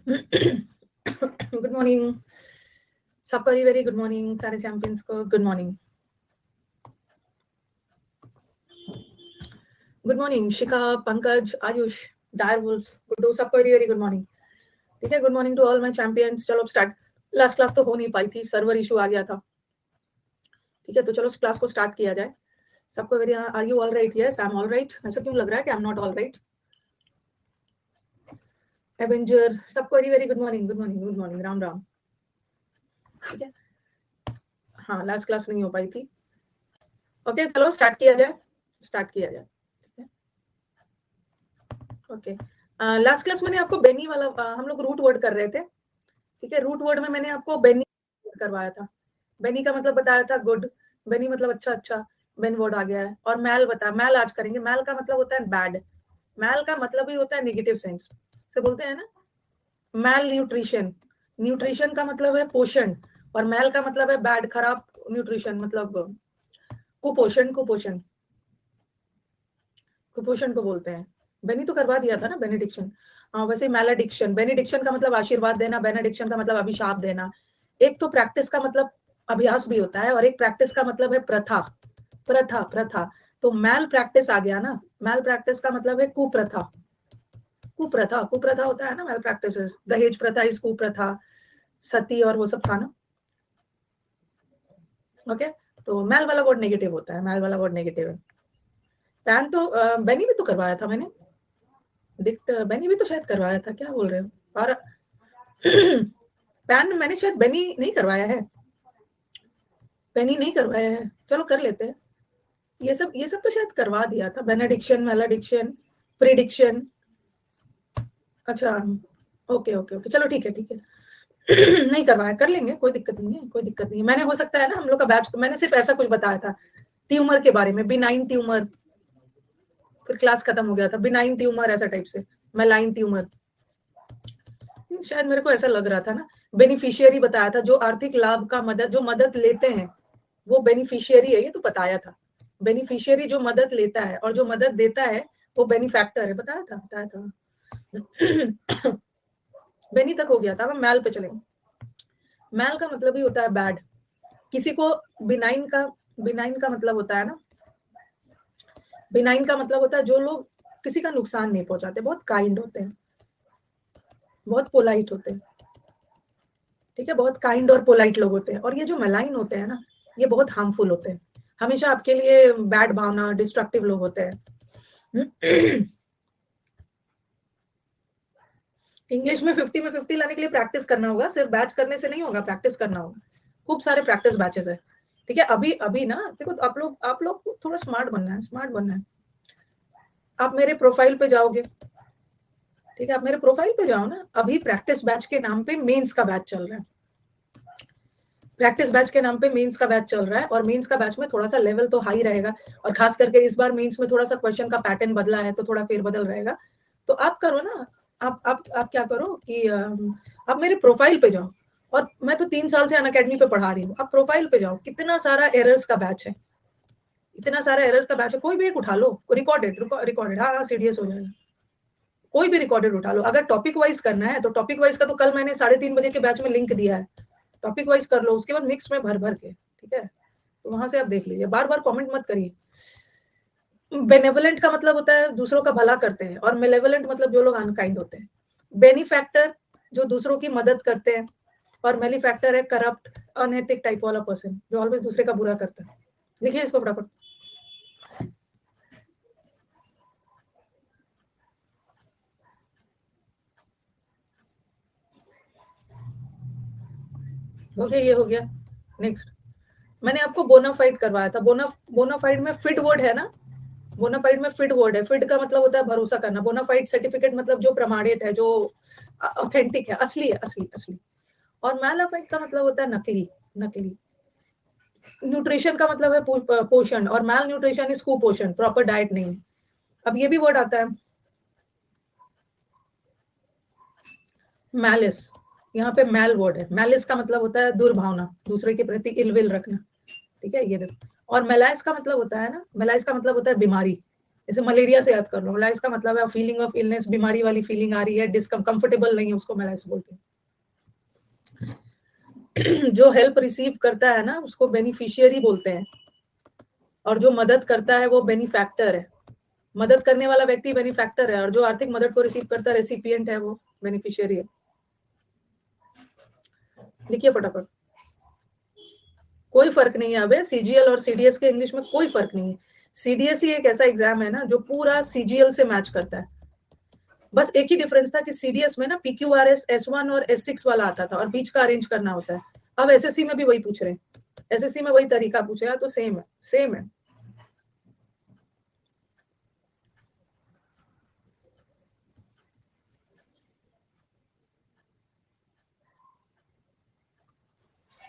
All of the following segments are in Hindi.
गुड मॉर्निंग सबको, वेरी गुड मॉर्निंग सारे चैंपियंस को good morning. Good morning Shikha, Pankaj, Ayush, Dire Wolf, Guddu, सबको वेरी वेरी गुड मॉर्निंग। ठीक है, good morning to all my champions. चलो अब स्टार्ट। लास्ट क्लास तो हो नहीं पाई थी, सर्वर इशू आ गया था। ठीक है, तो चलो क्लास को स्टार्ट किया जाए। सबको very, are you all right? Yes I am all right. ऐसा क्यों लग रहा है कि I am not all right? Avenger, सबको very very good morning, good morning, good morning, Ram Ram. ठीक है, हाँ लास्ट क्लास नहीं हो पाई थी। ओके चलो स्टार्ट किया जाए, स्टार्ट किया जाए। ओके, लास्ट क्लास मैंने आपको बेनी वाला, हम लोग रूट वर्ड कर रहे थे। ठीक है, रूट वर्ड में मैंने आपको बेनी करवाया था। बेनी का मतलब बताया था गुड, बेनी मतलब अच्छा अच्छा, बेन वर्ड आ गया है। और मैल बताया, मैल आज करेंगे। मैल का मतलब होता है बैड, मैल का मतलब ही होता है नेगेटिव सेंस से बोलते हैं ना। मैल न्यूट्रिशन, न्यूट्रिशन का मतलब है पोषण, और मैल का मतलब है बैड, खराब न्यूट्रिशन, मतलब कुपोषण, कुपोषण, कुपोषण को बोलते हैं। बेनी तो करवा दिया था ना, बेनेडिक्शन। वैसे मैलेडिक्शन, बेनेडिक्शन का मतलब आशीर्वाद देना, बेनेडिक्शन का मतलब अभिशाप देना। एक तो प्रैक्टिस का मतलब अभ्यास भी होता है, और एक प्रैक्टिस का मतलब है प्रथा, प्रथा, प्रथा। तो मैल प्रैक्टिस आ गया ना, मैल प्रैक्टिस का मतलब है कुप्रथा, कुप्रथा, कुप्रथा होता है ना मैल प्रैक्टिस। दहेज प्रथा इस कुप्रथा, सती और वो सब था ना। ओके, तो मैल वाला वर्ड नेगेटिव होता है, मैल वाला वर्ड नेगेटिव है। पैन तो बेनी भी तो करवाया था मैंने, डिक्ट बेनी भी तो शायद करवाया था, क्या बोल रहे हो? और पैन मैंने शायद बेनी नहीं करवाया है, बेनी नहीं करवाया है, चलो कर लेते हैं। ये सब तो शायद करवा दिया था, बेनेडिक्शन, मैलेडिक्शन, प्रिडिक्शन। अच्छा, ओके ओके ओके, चलो ठीक है ठीक है। नहीं करवाया, कर लेंगे, कोई दिक्कत नहीं है, कोई दिक्कत नहीं है। मैंने हो सकता है ना हम लोग का बैच, मैंने सिर्फ ऐसा कुछ बताया था ट्यूमर के बारे में, बिनाइन ट्यूमर, फिर क्लास खत्म हो गया था, बिनाइन ट्यूमर ऐसा टाइप से, मैलाइन ट्यूमर, शायद मेरे को ऐसा लग रहा था ना। बेनिफिशियरी बताया था, जो आर्थिक लाभ का मदद, जो मदद लेते हैं वो बेनिफिशियरी है, ये तो बताया था। बेनिफिशियरी जो मदद लेता है, और जो मदद देता है वो बेनिफैक्टर है, बताया था, बताया था। बेनी तक हो गया था, अब मैल पे चलेंगे। मैल का मतलब ही होता है बैड, किसी को। बिनाइन का, बिनाइन का मतलब होता है ना, बिनाइन का मतलब होता है जो लोग किसी का नुकसान नहीं पहुंचाते, बहुत काइंड होते हैं, बहुत पोलाइट होते हैं। ठीक है, बहुत काइंड और पोलाइट लोग होते हैं। और ये जो मेलाइन होते हैं ना, ये बहुत हार्मफुल होते हैं, हमेशा आपके लिए बैड भावना, डिस्ट्रक्टिव लोग होते हैं। इंग्लिश में 50 में 50 लाने के लिए प्रैक्टिस करना होगा, सिर्फ बैच करने से नहीं होगा, प्रैक्टिस करना होगा। खूब सारे प्रैक्टिस बैचेस है। ठीक है, अभी अभी ना देखो, आप लोग थोड़ा स्मार्ट बनना है, स्मार्ट बनना है। आप मेरे प्रोफाइल पे जाओगे, ठीक है, आप मेरे प्रोफाइल पे जाओ ना, अभी प्रैक्टिस बैच के नाम पे मेंस का बैच चल रहा है, प्रैक्टिस बैच के नाम पे मेंस का बैच चल रहा है। और मेंस का बैच में थोड़ा सा लेवल तो हाई रहेगा, और खास करके इस बार मेंस में थोड़ा सा क्वेश्चन का पैटर्न बदला है, तो थोड़ा फेरबदल रहेगा। तो आप करो ना, आप क्या करो कि आप मेरे प्रोफाइल पे जाओ, और मैं तो 3 साल से अनअकैडमी पे पढ़ा रही हूँ, आप प्रोफाइल पे जाओ, कितना सारा एरर्स का बैच है, इतना सारा एरर्स का बैच है, कोई भी एक उठा लो, रिकॉर्डेड, रिकॉर्डेड, हाँ हाँ सीडीएस हो जाएगा, कोई भी रिकॉर्डेड उठा लो। अगर टॉपिक वाइज करना है तो टॉपिक वाइज का तो कल मैंने 3:30 बजे के बैच में लिंक दिया है, टॉपिक वाइज कर लो, उसके बाद मिक्स में भर भर के, ठीक है, तो वहां से आप देख लीजिए, बार बार कमेंट मत करिए। बेनेवलेंट का मतलब होता है दूसरों का भला करते हैं, और मेलेवलेंट मतलब जो लोग अनकाइंड होते हैं। बेनिफैक्टर जो दूसरों की मदद करते हैं, और मेलीफैक्टर है करप्ट, अनैतिक टाइप वाला पर्सन, जो ऑलवेज दूसरे का बुरा करता है। देखिए इसको फटाफट। हो गया, ये हो गया। नेक्स्ट, मैंने आपको बोनाफाइड करवाया था। बोनाफाइड में फिट वर्ड है ना, बोनाफाइड में फिट वर्ड है, फिट का मतलब होता है भरोसा करना, बोनाफाइड सर्टिफिकेट मतलब जो प्रमाणित है, जो ऑथेंटिक है, असली है, असली असली। और मैलाफाइड का मतलब होता है नकली, नकली। न्यूट्रिशन का मतलब है पोषण, और मैल न्यूट्रिशन इज कुपोषण, प्रॉपर डाइट नहीं। अब ये भी वर्ड आता है मैलिस, यहाँ पे मैल वर्ड है। मैलिस का मतलब होता है दुर्भावना, दूसरे के प्रति इलविल रखना। ठीक है, ये देखो। और मेलाइस का मतलब होता है ना, मेलाइस का मतलब होता है बीमारी, जैसे मलेरिया से याद कर लो, मलाइस का मतलब है फीलिंग ऑफ इलनेस, बीमारी वाली फीलिंग आ रही है, कंफर्टेबल नहीं है, उसको मलाइस बोलते हैं। जो हेल्प रिसीव करता है ना उसको बेनिफिशियरी बोलते हैं, और जो मदद करता है वो बेनिफैक्टर है। मदद करने वाला व्यक्ति बेनिफैक्टर है, और जो आर्थिक मदद को रिसीव करता है रेसिपिएंट है, वो बेनिफिशियरी है। लिखिए फटाफट। कोई फर्क नहीं है अबे, सीजीएल और सीडीएस के इंग्लिश में कोई फर्क नहीं है। सीडीएस ही एक ऐसा एग्जाम है ना जो पूरा सीजीएल से मैच करता है। बस एक ही डिफरेंस था कि सीडीएस में ना पीक्यूआरएस S1 और S6 वाला आता था और बीच का अरेंज करना होता है। अब एसएससी में भी वही पूछ रहे हैं, एसएससी में वही तरीका पूछ रहे हैं, तो सेम है, सेम है।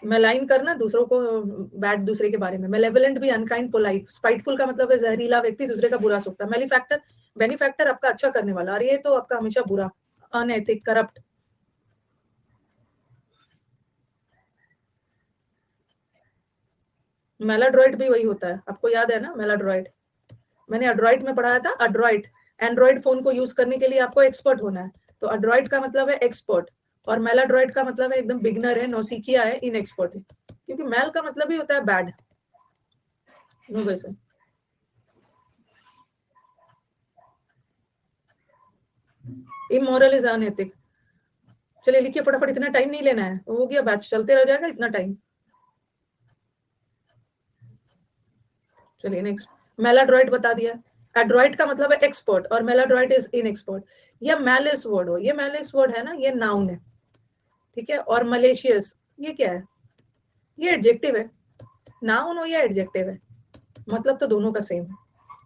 मेलाइन करना दूसरों को, बैड दूसरे के बारे में। मेलेवलेंट भी अनकाइंड, पोलाइट। स्पाइटफुल का मतलब है जहरीला व्यक्ति, दूसरे का बुरा सोचता है। मेलीफैक्टर, बेनिफैक्टर आपका अच्छा करने वाला, और ये तो आपका हमेशा बुरा, अनैतिक, करप्ट। मेलाड्रॉइड भी वही होता है, आपको याद है ना मेलाड्रॉइड? मैंने अड्रॉइड में पढ़ाया था, अड्रॉइड। एंड्रॉइड फोन को यूज करने के लिए आपको एक्सपर्ट होना है, तो अड्रॉइड का मतलब है एक्सपर्ट, और मेलाड्रॉइड का मतलब है एकदम बिगनर है, नौसिखिया है, इनएक्सपर्ट है। क्योंकि मेल का मतलब ही होता है बैड, नो वैसे। Immoral is unethic. चलिए लिखिए फटाफट, इतना टाइम नहीं लेना है, हो गया बैच, चलते रह जाएगा इतना टाइम। चलिए नेक्स्ट। मेलाड्रॉइड बता दिया। एड्रॉइड का मतलब है एक्सपर्ट, और मेलाड्रॉइड इज इन एक्सपर्ट। ये मैलिस वर्ड हो, ये मैलिस वर्ड है ना, ये नाउन है, ठीक है। और मलेशियस, ये क्या है? ये एडजेक्टिव है। नाउन हो या एडजेक्टिव है, मतलब तो दोनों का सेम है।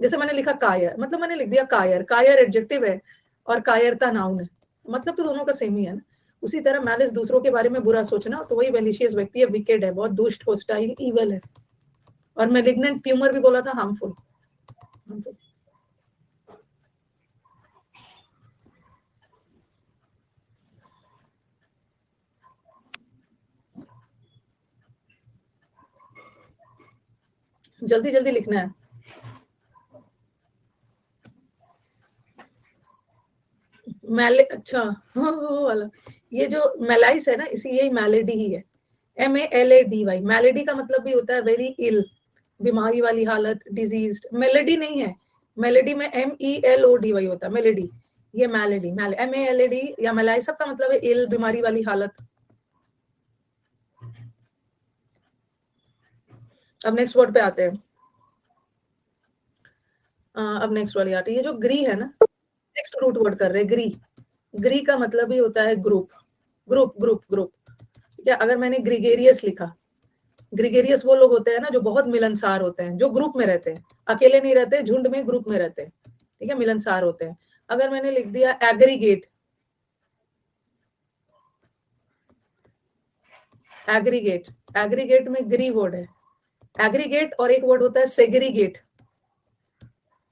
जैसे मैंने लिखा कायर, मतलब मैंने लिख दिया कायर, कायर एडजेक्टिव है और कायरता नाउन है, मतलब तो दोनों का सेम ही है ना। उसी तरह मैलिस, दूसरों के बारे में बुरा सोचना, तो वही मेलिशियस व्यक्ति है, विकेड है, बहुत दुष्ट, होस्टाइल, इवल है। और मेलिग्नेंट ट्यूमर भी बोला था, हार्मफुल। जल्दी जल्दी लिखना है। मैले, अच्छा, हाँ वो वाला। ये जो मेलाइस है ना, इसी यही मैलेडी ही है। MALADY। मैलेडी का मतलब भी होता है वेरी इल, बीमारी वाली हालत, डिजीज। मेलेडी नहीं है, मेलेडी में MELODY होता है, मेलेडी। ये मैलेडी, MALAD या मेलाई, सबका मतलब है इल, बीमारी वाली हालत। अब नेक्स्ट वर्ड पे आते हैं। अब नेक्स्ट वाली आती है, ये जो ग्री है ना, नेक्स्ट रूट वर्ड कर रहे हैं, ग्री। ग्री का मतलब ही होता है ग्रुप, ग्रुप ग्रुप ग्रुप। क्या, अगर मैंने ग्रिगेरियस लिखा, ग्रिगेरियस वो लोग होते हैं ना जो बहुत मिलनसार होते हैं, जो ग्रुप में रहते हैं, अकेले नहीं रहते, झुंड में, ग्रुप में रहते हैं, ठीक है, मिलनसार होते हैं। अगर मैंने लिख दिया एग्रीगेट, एग्रीगेट, एग्रीगेट में ग्री वर्ड है, एग्रीगेट, और एक वर्ड होता है सेग्रीगेट,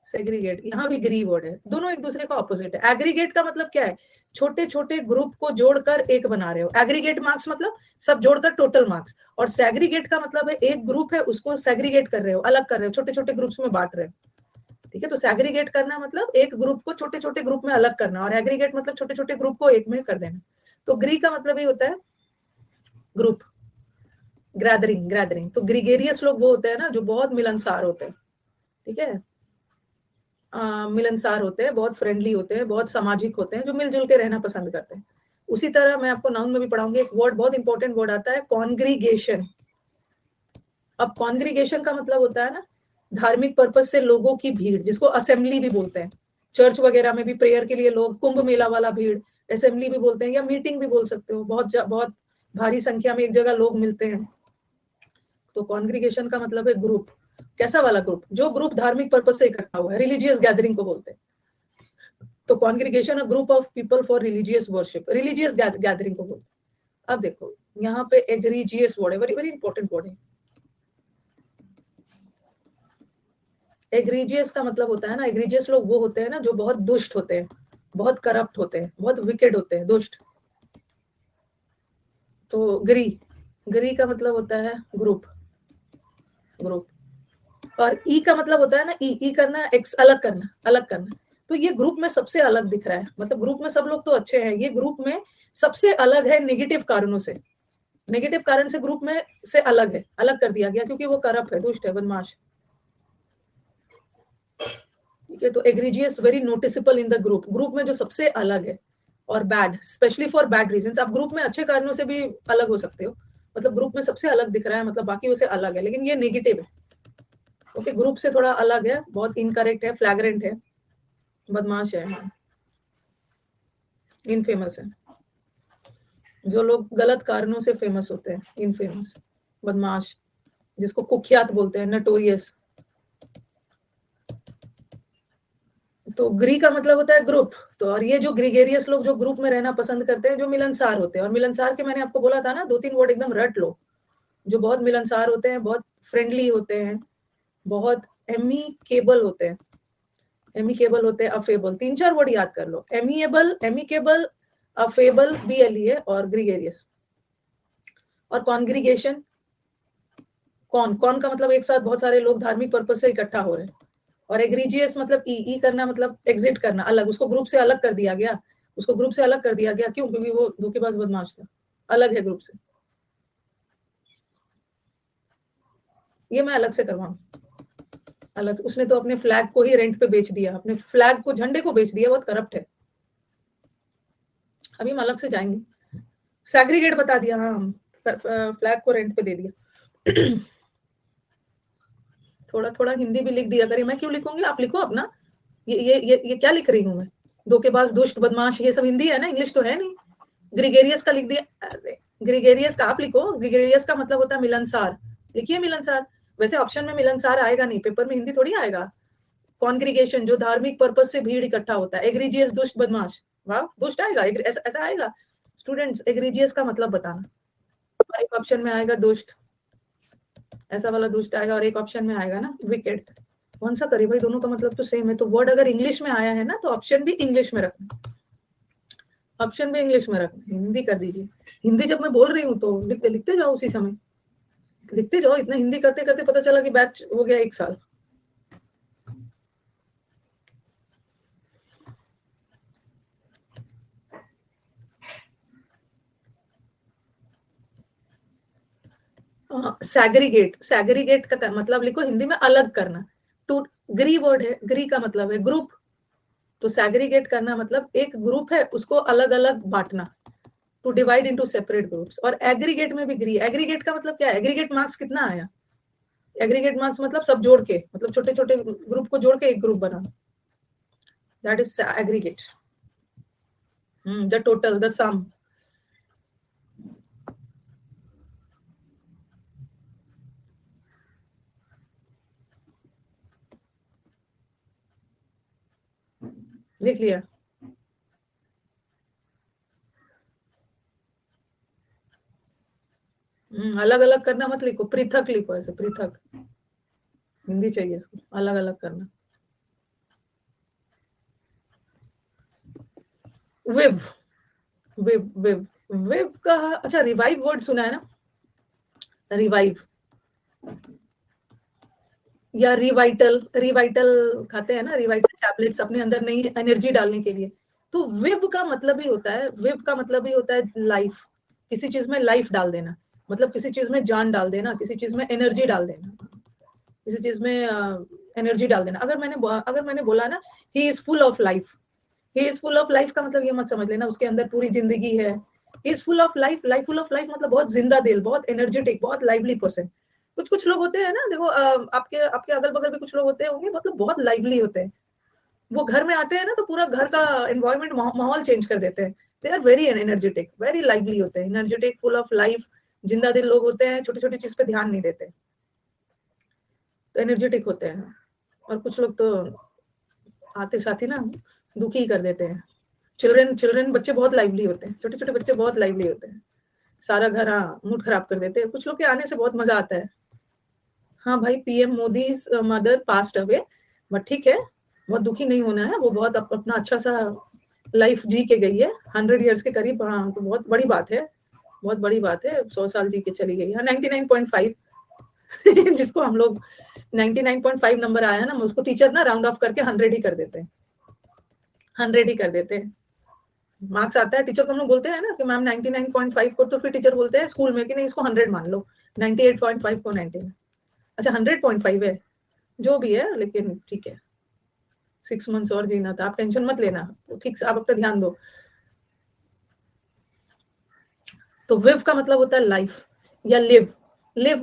सेग्रीगेट, यहाँ भी ग्री वर्ड है, दोनों एक दूसरे का ऑपोजिट है। एग्रीगेट का मतलब क्या है? छोटे छोटे ग्रुप को जोड़कर एक बना रहे हो। एग्रीगेट मार्क्स मतलब सब जोड़कर टोटल मार्क्स, और सेग्रीगेट का मतलब है एक ग्रुप है उसको सेग्रीगेट कर रहे हो, अलग कर रहे हो, छोटे छोटे ग्रुप्स में बांट रहे हो, ठीक है। तो सेग्रीगेट करना मतलब एक ग्रुप को छोटे छोटे ग्रुप में अलग करना, और एग्रीगेट मतलब छोटे छोटे ग्रुप को एक में कर देना। तो ग्री का मतलब ही होता है ग्रुप, गैदरिंग, गैदरिंग। तो ग्रीगेरियस लोग वो होते हैं ना जो बहुत मिलनसार होते हैं, ठीक है, मिलनसार होते हैं, बहुत फ्रेंडली होते हैं, बहुत सामाजिक होते हैं, जो मिलजुल के रहना पसंद करते हैं। उसी तरह मैं आपको नाउन में भी पढ़ाऊंगी, एक वर्ड, बहुत इंपॉर्टेंट वर्ड आता है, कॉन्ग्रीगेशन। अब कॉन्ग्रीगेशन का मतलब होता है ना धार्मिक पर्पज से लोगों की भीड़, जिसको असेंबली भी बोलते हैं। चर्च वगैरह में भी प्रेयर के लिए लोग, कुंभ मेला वाला भीड़, असेंबली भी बोलते हैं, या मीटिंग भी बोल सकते हो, बहुत भारी संख्या में एक जगह लोग मिलते हैं। तो कॉन्ग्रीगेशन का मतलब है ग्रुप। कैसा वाला ग्रुप? जो ग्रुप धार्मिक पर्पज से इकट्ठा हुआ है, रिलीजियस गैदरिंग को बोलते हैं। तो congregation, a group of people for religious worship, religious gathering को बोलते हैं। अब देखो यहाँ पे एग्रीजियस वर्ड है, वेरी वेरी इंपॉर्टेंट वर्ड है। एग्रीजियस का मतलब होता है ना, एग्रीजियस लोग वो होते हैं ना जो बहुत दुष्ट होते हैं, बहुत करप्ट होते हैं, बहुत विकेड होते हैं, दुष्ट। तो ग्री, ग्री का मतलब होता है ग्रुप, ग्रुप। और ई का मतलब होता है ना, ई करना, एक्स अलग करना, अलग करना। तो ये ग्रुप में सबसे अलग दिख रहा है, मतलब ग्रुप में सब लोग तो अच्छे हैं, ये ग्रुप में सबसे अलग है नेगेटिव कारणों से, नेगेटिव कारण से ग्रुप में से अलग है, अलग कर दिया गया क्योंकि वो करप्ट है, दुष्ट है, बदमाश। ठीक है, तो egregious very noticeable in the group, group में जो सबसे अलग है, और bad specially for bad reasons. आप ग्रुप में अच्छे कारणों से भी अलग हो सकते हो, मतलब ग्रुप में सबसे अलग दिख रहा है मतलब बाकी से अलग है, लेकिन ये नेगेटिव है। ओके, ग्रुप से थोड़ा अलग है, बहुत इनकरेक्ट है, फ्लैग्रेंट है, बदमाश है, इनफेमस है। जो लोग गलत कारणों से फेमस होते हैं, इनफेमस, बदमाश, जिसको कुख्यात बोलते हैं, नटोरियस। तो ग्री का मतलब होता है ग्रुप। तो और ये जो ग्रीगेरियस लोग जो ग्रुप में रहना पसंद करते हैं, जो मिलनसार होते हैं, और मिलनसार के मैंने आपको बोला था ना, 2-3 वर्ड एकदम रट लो, जो बहुत मिलनसार होते हैं, बहुत फ्रेंडली होते हैं, बहुत एमिकेबल होते हैं, एमिकेबल होते हैं, अफेबल, 3-4 वर्ड याद कर लो, एमिएबल, एमिकेबल, अफेबल, BLE और ग्रीगेरियस। और कॉन्ग्रीगेशन, कौन का मतलब एक साथ बहुत सारे लोग धार्मिक पर्पज से इकट्ठा हो रहे हैं। और एग्रीजियस मतलब ई करना, मतलब एग्जिट करना, अलग, उसको ग्रुप से अलग कर दिया गया, उसको ग्रुप से अलग कर दिया गया, क्यों? क्योंकि वो धोखेबाज बदमाश था, अलग है ग्रुप से। ये मैं अलग से करवाऊं, अलग। उसने तो अपने फ्लैग को ही रेंट पे बेच दिया, अपने फ्लैग को, झंडे को बेच दिया, बहुत करप्ट है। अभी हम अलग से जाएंगे। सैग्रीगेट बता दिया, हाँ, फ्लैग को रेंट पे दे दिया। थोड़ा थोड़ा हिंदी भी लिख दिया करिए, मैं क्यों लिखूंगी, आप लिखो अपना। ये क्या लिख रही हूँ मैं? धोखेबाज, दुष्ट, बदमाश, ये सब हिंदी है ना, इंग्लिश तो है नहीं। ग्रीगेरियस का लिख दिया, अरे ग्रीगेरियस का आप लिखो, ग्रीगेरियस का मतलब होता है मिलनसार, लिखिए मिलनसार। वैसे ऑप्शन में मिलनसार आएगा नहीं, पेपर में हिंदी थोड़ी आएगा। कॉन्ग्रीगेशन, जो धार्मिक पर्पज से भीड़ इकट्ठा होता है। एग्रीजियस, दुष्ट, बदमाश, वाह, दुष्ट आएगा, ऐसा आएगा। स्टूडेंट्स, एग्रीजियस का मतलब बताना। एक ऑप्शन में आएगा दुष्ट, ऐसा वाला दुष्ट आएगा, और एक ऑप्शन में आएगा ना विकेट। कौन सा करे भाई, दोनों का मतलब तो सेम है। तो वर्ड अगर इंग्लिश में आया है ना, तो ऑप्शन भी इंग्लिश में रखना, ऑप्शन भी इंग्लिश में रखना, हिंदी कर दीजिए। हिंदी जब मैं बोल रही हूँ तो लिखते जाओ, उसी समय लिखते जाओ। इतना हिंदी करते करते पता चला कि बैच हो गया 1 साल। सैग्रीगेट, सैग्रीगेट का मतलब लिखो हिंदी में अलग करना। टू, ग्री वर्ड है, ग्री का मतलब है ग्रुप, तो सैग्रीगेट करना मतलब एक ग्रुप है उसको अलग अलग बांटना, to divide into separate groups. और एग्रीगेट में भी ग्री, एग्रीगेट का मतलब क्या है, एग्रीगेट मार्क्स कितना आया, एग्रीगेट मार्क्स मतलब सब जोड़ के, मतलब छोटे छोटे ग्रुप को जोड़ के एक ग्रुप बना, that is aggregate. The total, the sum. लिख लिया? अलग अलग करना मत लिखो, पृथक लिखो, ऐसे पृथक, हिंदी चाहिए इसको, अलग अलग करना। विव, विव, विव, विव का, अच्छा, रिवाइव वर्ड सुना है ना, रिवाइव, या रिवाइटल, रिवाइटल खाते हैं ना, रिवाइटल टैबलेट्स अपने अंदर नई एनर्जी डालने के लिए। तो विव का मतलब ही होता है, विव का मतलब ही होता है लाइफ, किसी चीज में लाइफ डाल देना, मतलब किसी चीज में जान डाल देना, किसी चीज में एनर्जी डाल देना, किसी चीज में एनर्जी डाल देना। अगर मैंने बोला ना, he is full of life, he is full of life का मतलब ये मत समझ लेना उसके अंदर पूरी जिंदगी है। He is full of life, life full of life मतलब बहुत जिंदा दिल, बहुत एनर्जेटिक, बहुत लाइवली पर्सन। कुछ कुछ लोग होते हैं ना, देखो आपके आपके अगल बगल भी कुछ लोग होते होंगे, मतलब बहुत लाइवली होते हैं। वो घर में आते हैं ना, तो पूरा घर का एनवायरमेंट, माहौल चेंज कर देते हैं। They are very energetic, very lively होते हैं, एनर्जेटिक, फुल ऑफ लाइफ, जिंदा दिल लोग होते हैं, छोटी छोटी चीज पे ध्यान नहीं देते, तो एनर्जेटिक होते हैं। और कुछ लोग तो आते साथ ही ना दुखी कर देते हैं। चिल्ड्रन चिल्ड्रन बच्चे बहुत लाइवली होते हैं, छोटे छोटे बच्चे बहुत लाइवली होते हैं, सारा घर, हाँ, मूड खराब कर देते हैं। कुछ लोग के आने से बहुत मजा आता है। हाँ भाई, PM Modi mother passed away, but ठीक है, बहुत दुखी नहीं होना है, वो बहुत अपना अच्छा सा लाइफ जी के गई है, 100 ईयर्स के करीब, हाँ, तो बहुत बड़ी बात है, बहुत बड़ी बात है, 100 साल जी के चली गई है, 99.5। जिसको हम लोग 99.5 नंबर आया ना, उसको टीचर ना राउंड ऑफ करके 100 ही कर देते हैं, 100 ही कर देते हैं। मार्क्स आता है, टीचर को हम लोग बोलते हैं ना कि मैम 99.5 को, तो फिर टीचर बोलते हैं स्कूल में कि नहीं इसको 100 मान लो, 98.5 को 90। अच्छा 100.5 है, जो भी है, लेकिन ठीक है, 6 मंथ्स और जीना था, आप टेंशन मत लेना, ठीक से आप अपना ध्यान दो। तो विव का मतलब होता है लाइफ या लिव, लिव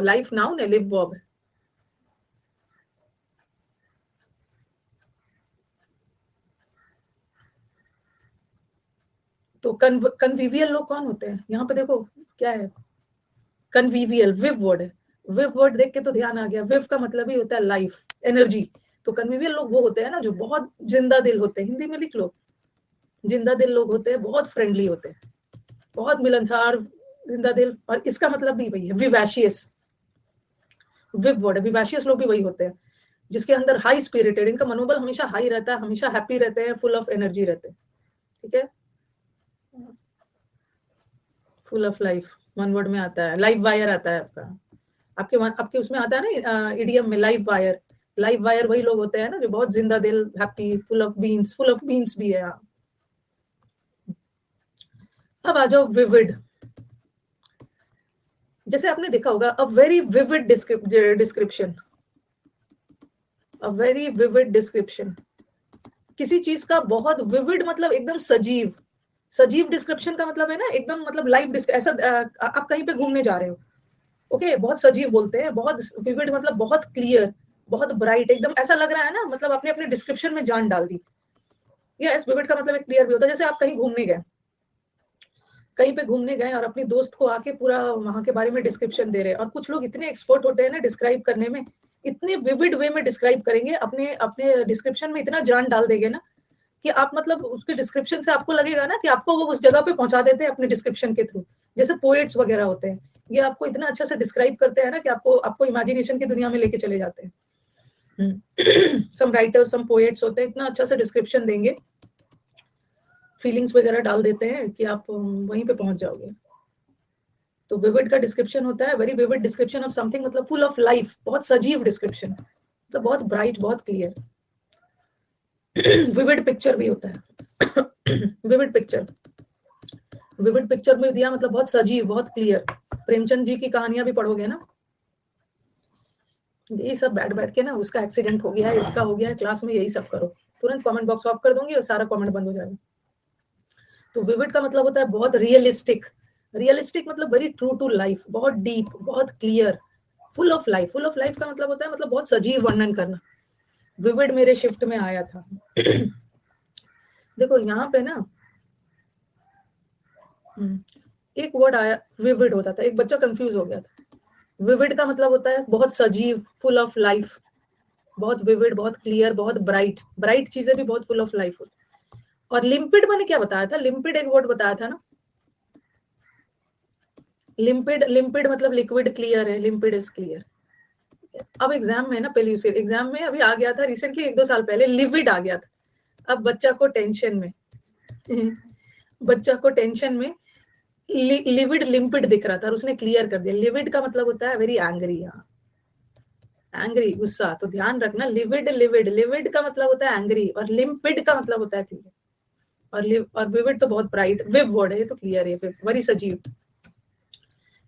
लाइफ नाउन है, लिव वर्ब है। तो कन्वीवियल लोग कौन होते हैं, यहाँ पे देखो क्या है, कन्वीवियल विव वर्ड है, विव वर्ड देख के तो ध्यान आ गया, विव का मतलब ही होता है लाइफ, एनर्जी। तो कन्वीवियल लोग वो होते हैं ना जो बहुत जिंदा दिल होते हैं, हिंदी में लिख लो, जिंदा दिल लोग होते हैं, बहुत फ्रेंडली होते हैं, बहुत मिलनसार, जिंदा दिल। और इसका मतलब भी वही है, विवैशियस, विव वर्ड है, विवैशियस लोग भी वही होते हैं जिसके अंदर हाई स्पिरिटेड, इनका मनोबल हमेशा हाई रहता है, हमेशा हैप्पी रहते हैं, फुल ऑफ एनर्जी रहते हैं, ठीक है, full of life, one word में आता है, लाइव वायर आता है आपका, आपके उसमें आता है ना इडियम में, लाइव वायर, लाइव वायर वही लोग होते हैं ना जो बहुत जिंदा दिल, happy, full of beans, full of beans भी है। अब आ जाओ विविड। जैसे आपने देखा होगा, a very vivid description, a very vivid description, किसी चीज का बहुत विविड मतलब एकदम सजीव, सजीव डिस्क्रिप्शन का मतलब है ना एकदम, मतलब लाइव, ऐसा आप कहीं पे घूमने जा रहे हो, ओके, बहुत सजीव बोलते हैं, बहुत विविड मतलब बहुत क्लियर, बहुत ब्राइट, एकदम ऐसा लग रहा है ना, मतलब आपने अपने डिस्क्रिप्शन में जान डाल दी। यस, विविड का मतलब एक क्लियर भी होता है। जैसे आप कहीं घूमने गए, कहीं पे घूमने गए और अपनी दोस्त को आके पूरा वहां के बारे में डिस्क्रिप्शन दे रहे हैं, और कुछ लोग इतने एक्सपर्ट होते हैं ना डिस्क्राइब करने में, इतने विविड वे में डिस्क्राइब करेंगे, अपने अपने डिस्क्रिप्शन में इतना जान डाल देंगे ना कि आप, मतलब उसके डिस्क्रिप्शन से आपको लगेगा ना कि आपको वो उस जगह पे पहुंचा देते हैं अपने डिस्क्रिप्शन के थ्रू। जैसे पोएट्स वगैरह होते हैं, ये आपको इतना अच्छा से डिस्क्राइब करते हैं ना कि आपको आपको इमेजिनेशन की दुनिया में लेके चले जाते हैं। सम राइटर्स, सम पोएट्स होते हैं, इतना अच्छा से डिस्क्रिप्शन देंगे, फीलिंग्स वगैरह डाल देते हैं कि आप वहीं पे पहुंच जाओगे। तो विविड का डिस्क्रिप्शन होता है very vivid description of something, मतलब फुल ऑफ लाइफ, बहुत सजीव डिस्क्रिप्शन, मतलब बहुत ब्राइट, बहुत क्लियर। विविड पिक्चर भी होता है। विविड पिक्चर, विविड पिक्चर में दिया मतलब बहुत सजीव, बहुत क्लियर। प्रेमचंद जी की कहानियां भी पढ़ोगे ना, यही सब बैठ बैठ के ना, उसका एक्सीडेंट हो गया है, इसका हो गया है, क्लास में यही सब करो, तुरंत कमेंट बॉक्स ऑफ कर दूंगी और सारा कमेंट बंद हो जाएगा। तो विविड का मतलब होता है बहुत रियलिस्टिक, रियलिस्टिक मतलब वेरी ट्रू टू लाइफ, बहुत डीप, बहुत clear, full of life, full of life का मतलब होता है मतलब बहुत सजीव वर्णन करना। विविड मेरे शिफ्ट में आया था। देखो यहाँ पे ना एक वर्ड आया, विविड होता था, एक बच्चा कंफ्यूज हो गया था। विविड का मतलब होता है बहुत सजीव, फुल ऑफ लाइफ, बहुत विविड, बहुत क्लियर, बहुत ब्राइट, ब्राइट चीजें भी बहुत फुल ऑफ लाइफ होती। और लिम्पिड मैंने क्या बताया था, लिम्पिड एक वर्ड बताया था ना, लिम्पिड, लिम्पिड मतलब लिक्विड क्लियर है, लिम्पिड इज क्लियर। अब एग्जाम में ना, पेल्यूसिड एग्जाम में अभी आ गया था रिसेंटली, 1-2 साल पहले लिविड आ गया था। अब बच्चा को टेंशन में बच्चा को टेंशन में लिविड लिम्पिड दिख रहा था और उसने क्लियर कर दिया, लिविड का मतलब होता है वेरी एंग्री, हाँ, एंग्री, गुस्सा। तो ध्यान रखना, लिविड, लिविड, लिविड का मतलब होता है एंग्री, और लिम्पिड का मतलब होता है क्लियर। और विविड तो बहुत ब्राइट, विव वर्ड है, ये तो क्लियर है, वेरी सजीव।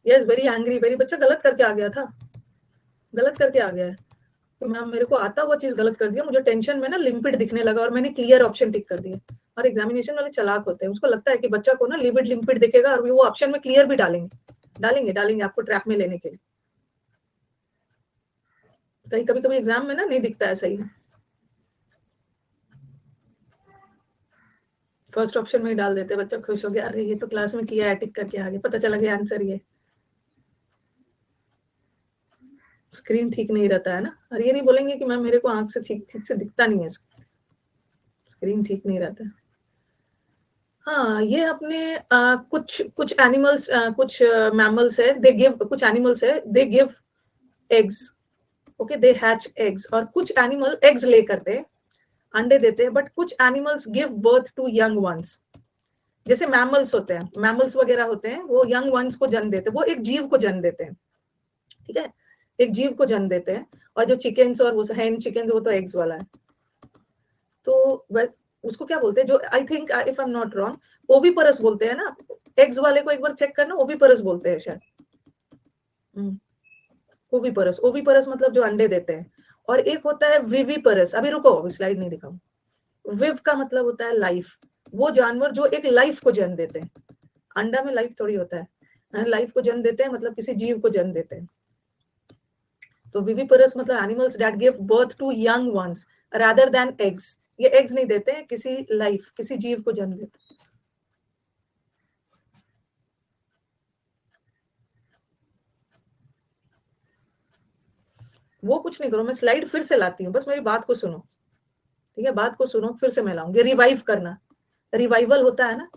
यस, वेरी एंग्री, वेरी, बच्चा गलत करके आ गया था, गलत करके आ गया है। तो मैम मेरे को आता हुआ चीज गलत कर दिया, मुझे टेंशन में ना लिम्पिड दिखने लगा और मैंने क्लियर ऑप्शन टिक कर दिया। और एग्जामिनेशन वाले चालाक होते हैं, उसको लगता है कि बच्चा को ना लिविड लिम्पिड दिखेगा और वो ऑप्शन में क्लियर भी डालेंगे, डालेंगे डालेंगे आपको ट्रैप में लेने के लिए। कहीं कभी कभी एग्जाम में ना नहीं दिखता है सही, फर्स्ट ऑप्शन में ही डाल देते, बच्चा खुश हो गया, अरे ये तो क्लास में किया है, टिक करके आगे, पता चला गया आंसर ये। स्क्रीन ठीक नहीं रहता है ना, और ये नहीं बोलेंगे कि मैम मेरे को आंख से ठीक ठीक से दिखता नहीं है, स्क्रीन ठीक नहीं रहता है। हाँ, ये अपने कुछ कुछ एनिमल्स, कुछ मैमल्स है, दे गिव, कुछ एनिमल्स है they give eggs, okay, they hatch eggs, और कुछ एनिमल एग्स ले करते, अंडे देते हैं, बट कुछ animals give birth to young ones. जैसे मैमल्स होते हैं, मैमल्स वगैरह होते हैं, वो यंग वंस को जन्म देते हैं, वो एक जीव को जन्म देते हैं, ठीक है। एक जीव को जन्म देते हैं, और जो चिकन्स और वो हैन चिकन्स वो तो एग्स वाला है। तो उसको क्या बोलते हैं, जो I think if I am not wrong oviparous बोलते हैं ना, एग्स वाले को एक बार चेक करना, ओविपरस बोलते हैं शायद। ओविपरस, ओविपरस मतलब जो अंडे देते हैं। और एक होता है विविपरस, अभी रुको अभी स्लाइड नहीं दिखाऊं। विव का मतलब होता है लाइफ, वो जानवर जो एक लाइफ को जन्म देते हैं। अंडा में लाइफ थोड़ी होता है, लाइफ को जन्म देते हैं मतलब किसी जीव को जन्म देते हैं। तो विविपरस मतलब animals that give birth to young ones rather than eggs. ये एग्स नहीं देते हैं, किसी लाइफ, किसी जीव को जन्म देते हैं। वो कुछ नहीं करो, मैं स्लाइड फिर से लाती हूँ, बस मेरी बात को सुनो, ठीक है? बात को सुनो, फिर से मैं लाऊंगी। रिवाइव करना, रिवाइवल होता है ना,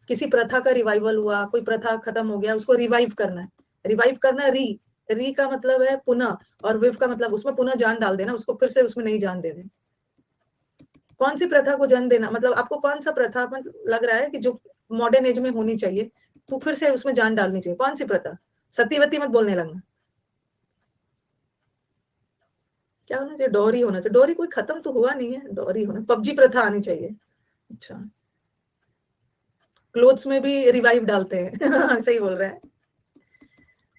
किसी प्रथा का रिवाइवल हुआ, कोई प्रथा खत्म हो गया, उसको रिवाइव करना है। रिवाइव करना, री का मतलब है पुनः, और विव का मतलब उसमें पुनः जान डाल देना, उसको फिर से उसमें नई जान दे देना। कौन सी प्रथा को जन्म देना, मतलब आपको कौन सा प्रथा लग रहा है कि जो मॉडर्न एज में होनी चाहिए, तो फिर से उसमें जान डालनी चाहिए? कौन सी प्रथा? सतीवती मत बोलने लगना। क्या होना चाहिए? डोरी होना चाहिए। डोरी कोई खत्म तो हुआ नहीं है, डोरी होना। पबजी प्रथा आनी चाहिए। अच्छा, क्लोथ्स में भी रिवाइव डालते हैं सही बोल रहे हैं।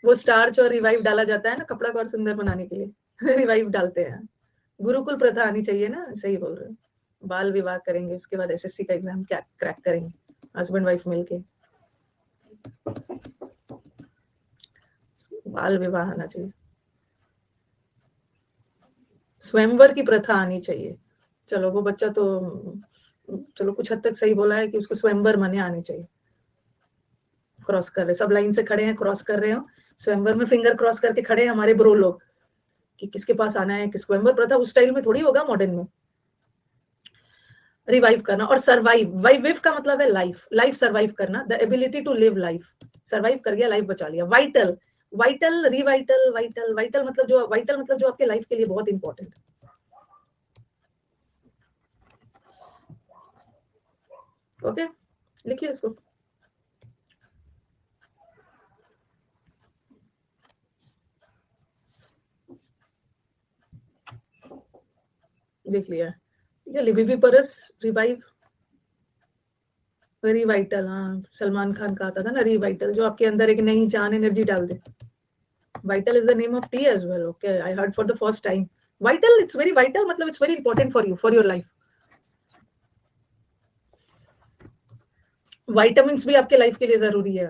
वो स्टार्च और रिवाइव डाला जाता है ना कपड़ा को और सुंदर बनाने के लिए रिवाइव डालते हैं। गुरुकुल प्रथा आनी चाहिए ना, सही बोल रहे हैं। बाल विवाह करेंगे, उसके बाद एसएससी का एग्जाम क्रैक करेंगे हस्बैंड वाइफ मिलके। बाल विवाह आना चाहिए। स्वयंवर की प्रथा आनी चाहिए। चलो वो बच्चा तो, चलो कुछ हद तक सही बोला है कि उसको स्वयंवर माने आनी चाहिए। क्रॉस कर रहे, सब लाइन से खड़े हैं, क्रॉस कर रहे हो, स्वयंवर में फिंगर क्रॉस करके खड़े हैं हमारे ब्रो लोग, कि किसके पास आना है, किस स्वयंवर प्रथा उस स्टाइल में थोड़ी होगा मॉडर्न में। रिवाइव करना। और सर्वाइव, वाइव का मतलब है लाइफ, लाइफ सर्वाइव करना, the ability to live life. Survive कर गया, लाइफ बचा लिया। Vital, vital, revital, vital, vital मतलब जो आपके लाइफ के लिए बहुत इंपॉर्टेंट। ओके, लिखिए इसको। लिख लिया। ये लिविविपरस, रिवाइव, रिवाइटल। हाँ, सलमान खान का आता था ना रिवाइटल, जो आपके अंदर एक नई जान, एनर्जी डाल दे। Vital is the name of tea as well. Okay, I heard for the first time. Vital, it's very vital, मतलब it's very important for you, for your life. Vitamins भी आपके लाइफ के लिए जरूरी है।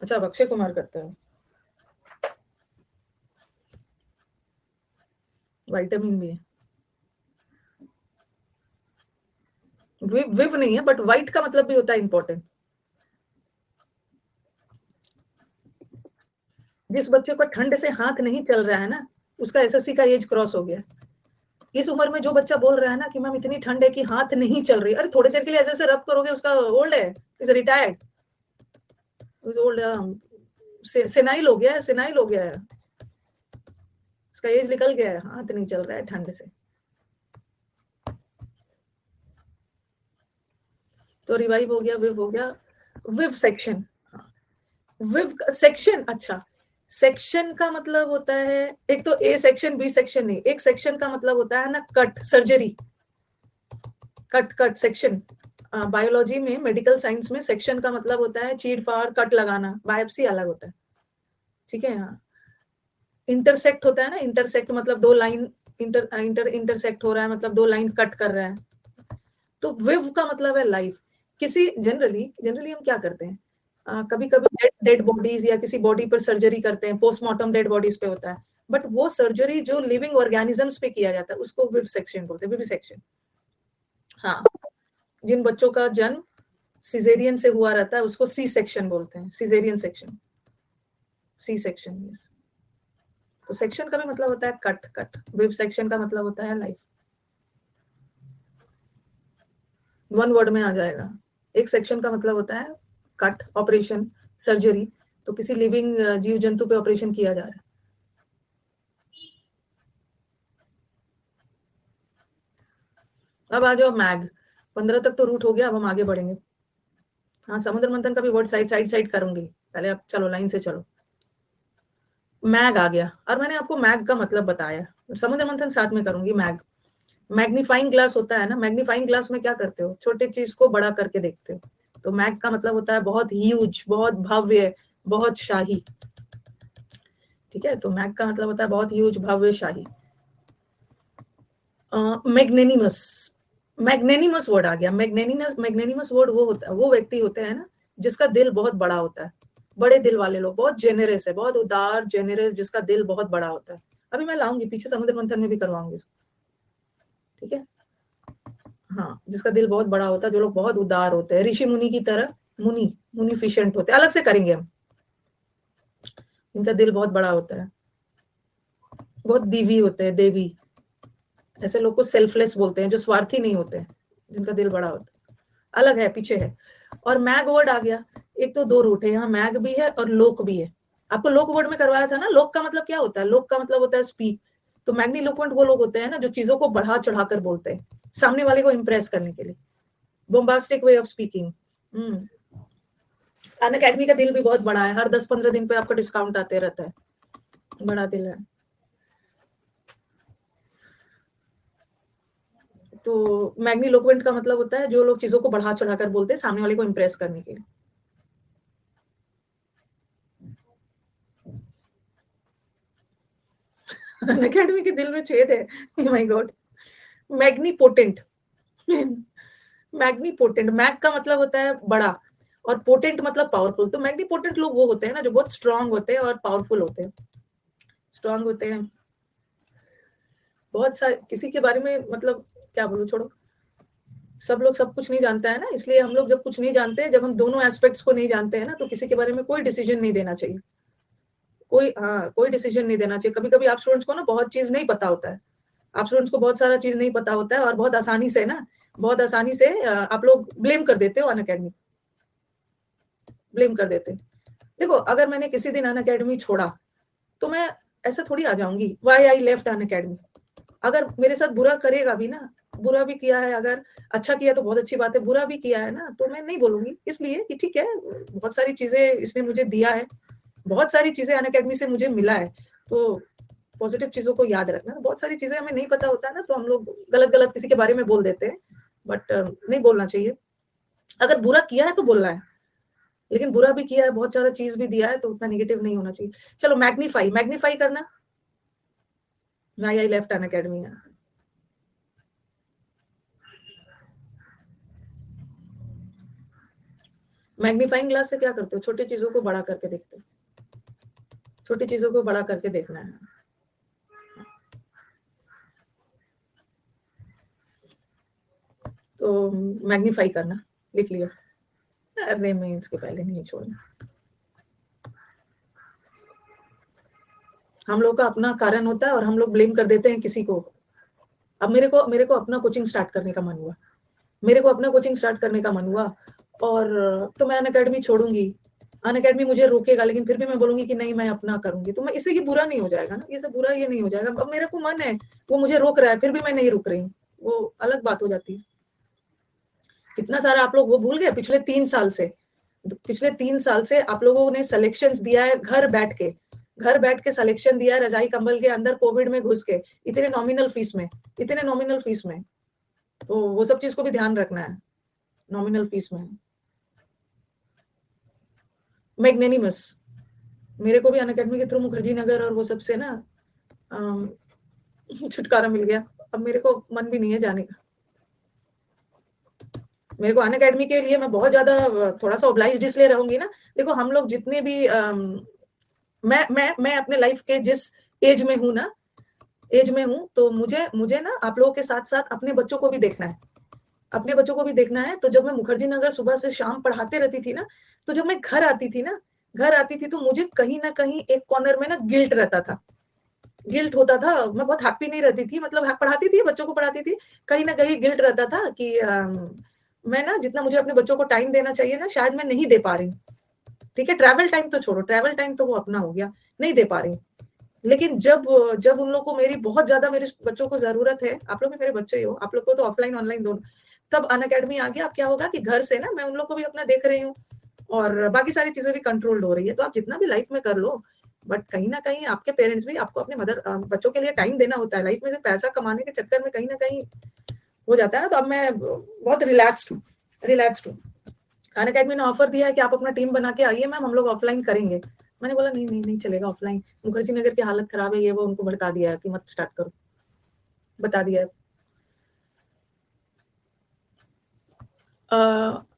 अच्छा, अक्षय कुमार करता है। विटामिन भी है, विव नहीं है, बट वाइट का मतलब भी होता है इंपॉर्टेंट। जिस बच्चे को ठंड से हाथ नहीं चल रहा है ना, उसका एसएससी का एज क्रॉस हो गया। इस उम्र में जो बच्चा बोल रहा है ना कि मैम इतनी ठंड है कि हाथ नहीं चल रही, अरे थोड़ी देर के लिए ऐसे ऐसे रब करोगे, उसका ओल्ड है, इज रिटायर्ड, ओल्ड, सेनाइल हो गया है, सेनाइल हो गया है, उसका एज निकल गया है, हाथ नहीं चल रहा है ठंड से। तो रिवाइव हो गया, विव हो गया। विव सेक्शन, विव सेक्शन। अच्छा, सेक्शन का मतलब होता है, एक तो ए सेक्शन बी सेक्शन नहीं, एक सेक्शन का मतलब होता है ना cut, surgery, cut cut section. Biology में, मेडिकल साइंस में सेक्शन का मतलब होता है चीर फाड़, कट लगाना। बायोप्सी अलग होता है, ठीक है? हाँ, इंटरसेक्ट होता है ना, इंटरसेक्ट मतलब दो लाइन, इंटरसेक्ट हो रहा है, मतलब दो लाइन कट कर रहा है। तो विव का मतलब है लाइफ। किसी जनरली जनरली हम क्या करते हैं, कभी कभी डेड बॉडीज या किसी बॉडी पर सर्जरी करते हैं, पोस्टमार्टम डेड बॉडीज पे होता है, बट वो सर्जरी जो लिविंग ऑर्गेनिजम्स पे किया जाता है उसको विव सेक्शन बोलते हैं, विविसेक्शन। हाँ, जिन बच्चों का जन्म सिजेरियन से हुआ रहता है उसको सी सेक्शन बोलते हैं, caesarean section, C section. Yes, तो सेक्शन का भी मतलब होता है कट, कट। विव सेक्शन का मतलब होता है लाइफ। वन वर्ड में आ जाएगा। एक सेक्शन का मतलब होता है कट, ऑपरेशन, सर्जरी, तो किसी लिविंग जीव जंतु पे ऑपरेशन किया जा रहा है। अब आ जाओ मैग, 15 तक तो रूट हो गया, अब हम आगे बढ़ेंगे। हाँ, समुद्र मंथन का भी वर्ड साइड साइड साइड करूंगी, पहले अब चलो लाइन से चलो। मैग आ गया, और मैंने आपको मैग का मतलब बताया, समुद्र मंथन साथ में करूंगी। मैग्नीफाइंग ग्लास होता है ना, मैग्नीफाइंग ग्लास में क्या करते हो, छोटे चीज को बड़ा करके देखते हो। तो मैग का मतलब होता है बहुत ह्यूज, बहुत भव्य, बहुत शाही। ठीक है, तो मैग का मतलब होता है बहुत ह्यूज, भव्य, शाही। मैग्नेनिमस, मैग्नेनिमस वर्ड आ गया। मैग्नेनिमस वर्ड वो होता है, वो व्यक्ति होते हैं ना जिसका दिल बहुत बड़ा होता है, बड़े दिल वाले लोग, बहुत जेनरस है, बहुत उदार, जेनरस, जिसका दिल बहुत बड़ा होता है। अभी मैं लाऊंगी, पीछे समुद्र मंथन में भी करवाऊंगी इसको। ठीक है, हाँ, जिसका दिल बहुत बड़ा होता है, जो लोग बहुत उदार होते हैं, ऋषि मुनि की तरह, मुनि मुनिफिशेंट होते हैं, अलग से करेंगे हम। इनका दिल बहुत बड़ा होता है, बहुत दीवी होते हैं, देवी। ऐसे लोग को सेल्फलेस बोलते हैं, जो स्वार्थी नहीं होते हैं, जिनका दिल बड़ा होता है। अलग है, पीछे है। और मैग वर्ड आ गया। एक तो दो रूट है यहाँ, मैग भी है और लोक भी है। आपको लोक वर्ड में करवाया था ना, लोक का मतलब क्या होता है, लोक का मतलब होता है स्पीक। तो मैग्नीलोक्वेंट वो लोग होते हैं ना जो चीजों को बढ़ा चढ़ा कर बोलते हैं, सामने वाले को इंप्रेस करने के लिए। Bombastic way of speaking. Unacademy का दिल भी बहुत बड़ा है, हर 10-15 दिन पे आपका डिस्काउंट आते रहता है, बड़ा दिल है। तो मैग्नीलोक्वेंट का मतलब होता है जो लोग चीजों को बढ़ा चढ़ा कर बोलते हैं सामने वाले को इंप्रेस करने के लिए। अकेडमी के दिल में छेद है, माय गॉड। मैग्नीपोटेंट, मैग्नीपोटेंट, मैग का मतलब होता है बड़ा, और पोटेंट मतलब पावरफुल। तो मैग्नीपोटेंट लोग वो होते हैं ना जो बहुत स्ट्रांग होते हैं और पावरफुल होते हैं, स्ट्रांग होते हैं बहुत सारे। किसी के बारे में मतलब क्या बोलूं, छोड़ो। सब लोग सब कुछ नहीं जानता है ना, इसलिए हम लोग जब कुछ नहीं जानते हैं, जब हम दोनों एस्पेक्ट्स को नहीं जानते हैं ना, तो किसी के बारे में कोई डिसीजन नहीं देना चाहिए। कोई डिसीजन नहीं देना चाहिए। कभी कभी आप स्टूडेंट्स को ना बहुत चीज नहीं पता होता है, आप स्टूडेंट्स को बहुत सारा चीज नहीं पता होता है, और बहुत आसानी से ना, बहुत आसानी से आप लोग ब्लेम कर देते हो अन अकेडमी, ब्लेम कर देते हो। देखो, अगर मैंने किसी दिन अन अकेडमी छोड़ा, तो मैं ऐसा थोड़ी आ जाऊंगी why I left Unacademy. अगर मेरे साथ बुरा करेगा भी ना, बुरा भी किया है, अगर अच्छा किया तो बहुत अच्छी बात है, बुरा भी किया है ना, तो मैं नहीं बोलूंगी, इसलिए कि ठीक है, बहुत सारी चीजें इसने मुझे दिया है, बहुत सारी चीजें अन अकेडमी से मुझे मिला है। तो पॉजिटिव चीजों को याद रखना। बहुत सारी चीजें हमें नहीं पता होता है ना, तो हम लोग गलत गलत किसी के बारे में बोल देते हैं, बट नहीं बोलना चाहिए। अगर बुरा किया है तो बोलना है, लेकिन बुरा भी किया है, बहुत सारा चीज भी दिया है, तो उतना निगेटिव नहीं होना चाहिए। चलो, मैग्नीफाई, मैग्नीफाई करना, why I left Unacademy है। मैग्नीफाइंग ग्लास से क्या करते हो, छोटी चीजों को बड़ा करके देखते हो, छोटी चीजों को बड़ा करके देखना है। तो मैग्नीफाई करना, लिख लिया। अरे मेंस के पहले नहीं छोड़ना। हम लोग का अपना कारण होता है और हम लोग ब्लेम कर देते हैं किसी को। अब मेरे को अपना कोचिंग स्टार्ट करने का मन हुआ, मेरे को अपना कोचिंग स्टार्ट करने का मन हुआ, और तो मैं अन अकेडमी छोड़ूंगी, अन अकेडमी मुझे रोकेगा, लेकिन फिर भी मैं बोलूंगी कि नहीं, मैं अपना करूंगी, तो मैं इससे ये बुरा नहीं हो जाएगा ना, ये सब बुरा ये नहीं हो जाएगा। अब मेरे को मन है, वो मुझे रोक रहा है, फिर भी मैं नहीं रुक रही हूँ, वो अलग बात हो जाती है। कितना सारा आप लोग वो भूल गए, पिछले 3 साल से आप लोगों ने सिलेक्शंस दिया है, घर बैठ के सिलेक्शन दिया है, रजाई कंबल के अंदर, कोविड में घुस के, इतने नॉमिनल फीस में, इतने नॉमिनल फीस में। तो वो सब चीज को भी ध्यान रखना है, नॉमिनल फीस में। मैग्नेनिमस, मेरे को भी अनअकैडमी के थ्रू मुखर्जी नगर और वो सबसे ना छुटकारा मिल गया। अब मेरे को मन भी नहीं है जाने का। मेरे को अन अकेडमी के लिए मैं बहुत ज्यादा थोड़ा सा ओब्लाइज्ड इसलिए रहूंगी ना। देखो, हम लोग जितने भी मैं अपने लाइफ के जिस एज में हूँ ना, एज में हूँ, तो मुझे मुझे ना आप लोगों के साथ साथ अपने बच्चों को भी देखना है, अपने बच्चों को भी देखना है। तो जब मैं मुखर्जी नगर सुबह से शाम पढ़ाते रहती थी ना, तो जब मैं घर आती थी, तो मुझे कहीं ना कहीं एक कॉर्नर में ना गिल्ट रहता था, गिल्ट होता था। मैं बहुत हैप्पी नहीं रहती थी, मतलब पढ़ाती थी, बच्चों को पढ़ाती थी, कहीं ना कहीं गिल्ट रहता था कि मैं ना जितना मुझे अपने बच्चों को टाइम देना चाहिए ना, शायद मैं नहीं दे पा रही हूँ। ठीक है, ट्रैवल टाइम तो छोड़ो, ट्रैवल टाइम तो वो अपना हो गया, नहीं दे पा रही हूँ। लेकिन जब जब उन लोग को मेरी बहुत ज्यादा, मेरे बच्चों को जरूरत है, आप लोग भी मेरे बच्चे ही हो, आप लोग को तो ऑफलाइन ऑनलाइन दोनों, तब अन अकेडमी आ गया। अब क्या होगा कि घर से ना मैं उन लोग को भी अपना देख रही हूँ, और बाकी सारी चीजें भी कंट्रोल्ड हो रही है। तो आप जितना भी लाइफ में कर लो, बट कहीं ना कहीं आपके पेरेंट्स भी आपको अपने बच्चों के लिए टाइम देना होता है। लाइफ में से पैसा कमाने के चक्कर में कहीं ना कहीं हो जाता है ना। तो अब मैं बहुत रिलैक्स्ड हूँ। खान अकेडमी ने ऑफर दिया है कि आप अपना टीम बना के आइए मैम, हम लोग ऑफलाइन करेंगे। मैंने बोला नहीं नहीं नहीं चलेगा ऑफलाइन, मुखर्जी नगर की हालत खराब है, ये वो उनको भड़का दिया है कि मत स्टार्ट करो, बता दिया है।